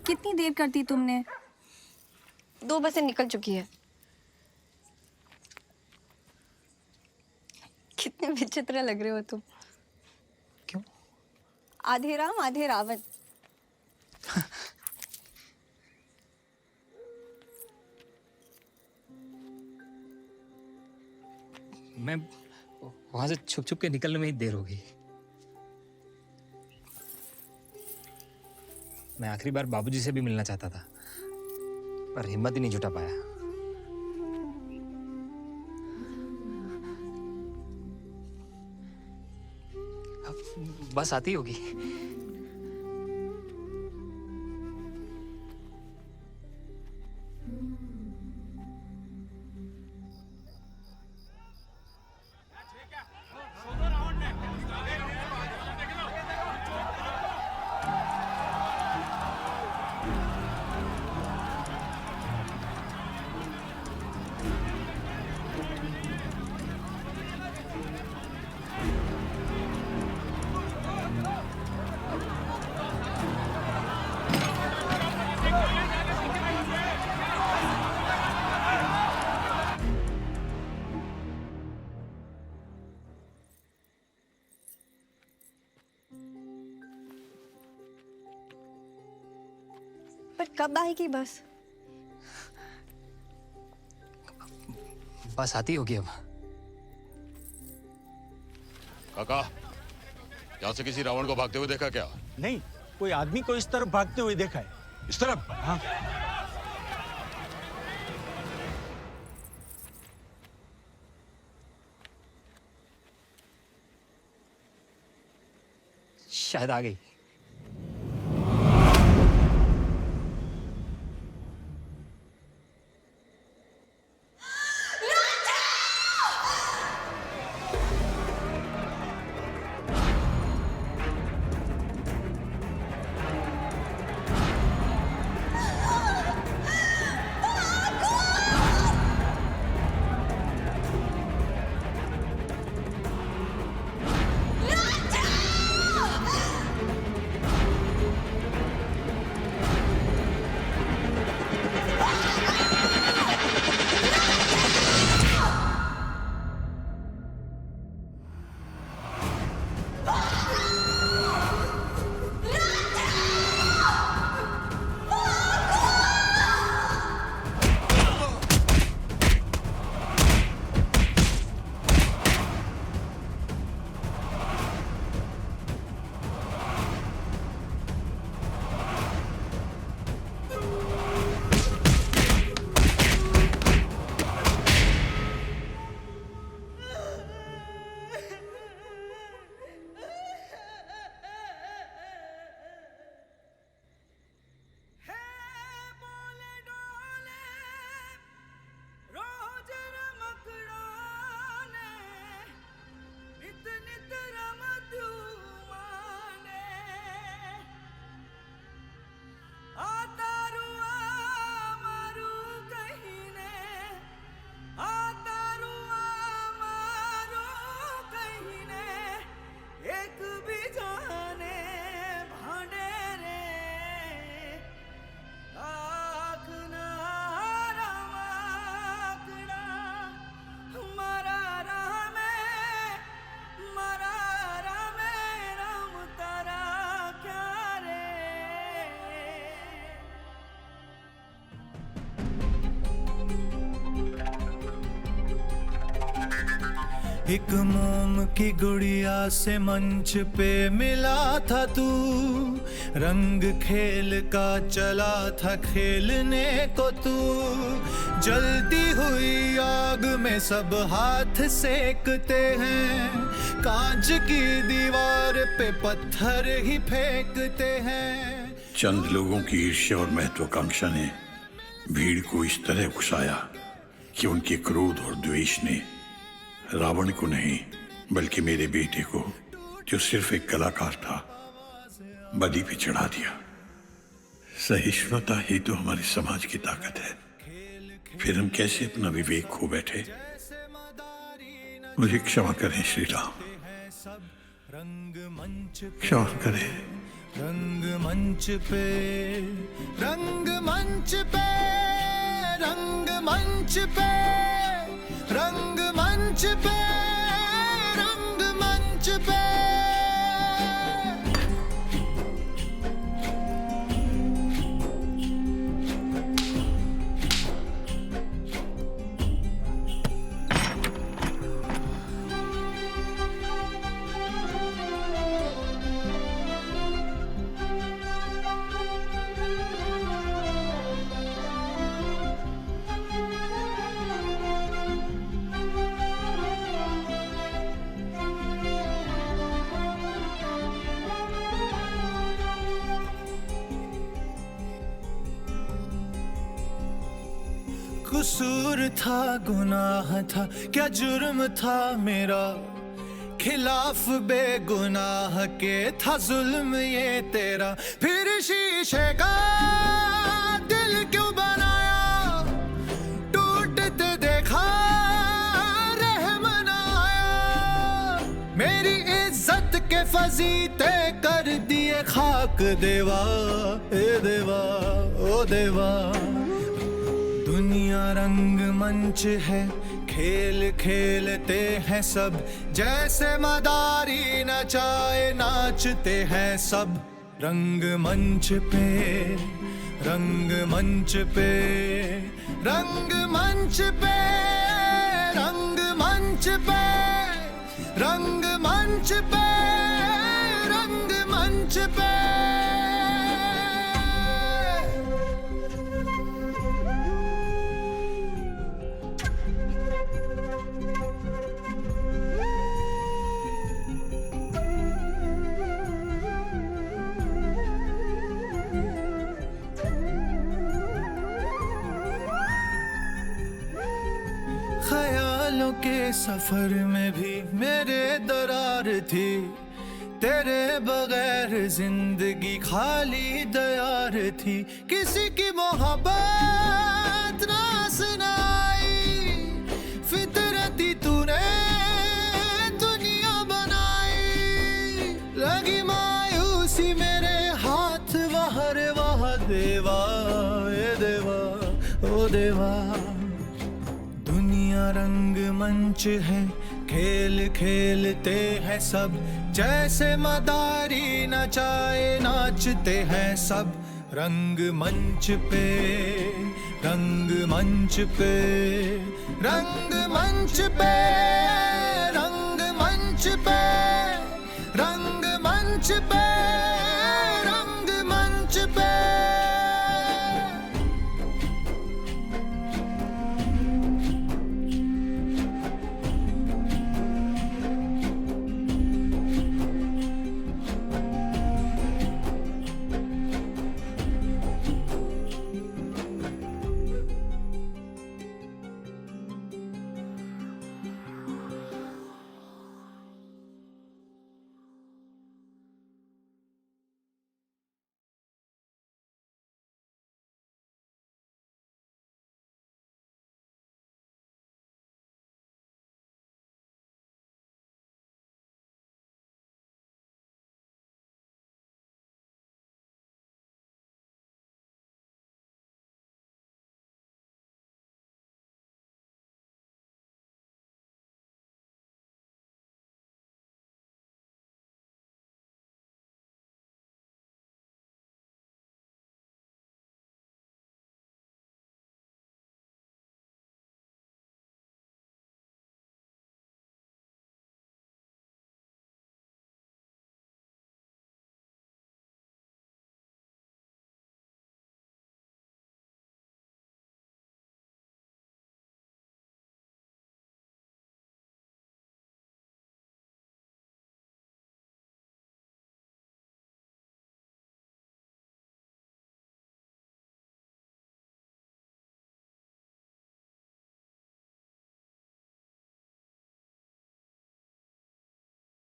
कितनी देर कर दी तुमने? 2 बसें निकल चुकी है। कितने विचित्र लग रहे हो तुम। क्यों? आधे राम आधे रावण। मैं वहां से छुप छुप के निकलने में ही देर हो गई। मैं आखिरी बार बाबूजी से भी मिलना चाहता था, पर हिम्मत ही नहीं जुटा पाया। अब बस आती होगी। पर कब आएगी बस? बस आती होगी अब। काका, यहाँ से किसी रावण को भागते हुए देखा क्या? नहीं, कोई आदमी को इस तरफ भागते हुए देखा है। इस तरफ? हाँ। शायद आ गई। एक मोम की गुड़िया से मंच पे मिला था तू, रंग खेल का चला था खेलने को तू। जलती हुई आग में सब हाथ सेकते हैं, कांच की दीवार पे पत्थर ही फेंकते हैं। चंद लोगों की ईर्ष्या और महत्वाकांक्षा ने भीड़ को इस तरह उकसाया कि उनके क्रोध और द्वेष ने रावण को नहीं बल्कि मेरे बेटे को, जो सिर्फ एक कलाकार था, बलि पे चढ़ा दिया। सहिष्णुता ही तो हमारे समाज की ताकत है, फिर हम कैसे अपना विवेक खो बैठे। मुझे क्षमा करें श्री राम, क्षमा करें। रंगमंच पे, रंगमंच पे, रंगमंच पे, रंगमंच पे, रंगमंच पे। कसूर था, गुनाह था, क्या जुर्म था मेरा, खिलाफ बेगुनाह के था जुल्म ये तेरा। फिर शीशे का दिल क्यों बनाया, टूटते देखा रहम ना आया। मेरी इज्जत के फजीते कर दिए खाक देवा, ए देवा ओ देवा। दुनिया रंगमंच है, खेल खेलते हैं सब, जैसे मदारी नचाए नाचते हैं सब। रंगमंच पे, रंगमंच पे, रंगमंच पे, रंगमंच पे, रंगमंच पे, रंगमंच पे। सालों के सफर में भी मेरे दरार थी, तेरे बगैर जिंदगी खाली दयार थी। किसी की मोहब्बत ना सुनाई, फितरती तूने दुनिया बनाई। लगी मायूसी मेरे हाथ वहर वह देवा, ए देवा ओ देवा। दुनिया रंग मंच है, खेल खेलते हैं सब, जैसे मदारी नचाए नाचते हैं सब। रंग मंच पे, रंग मंच पे, रंग मंच पे, रंग मंच पे, रंग मंच पे।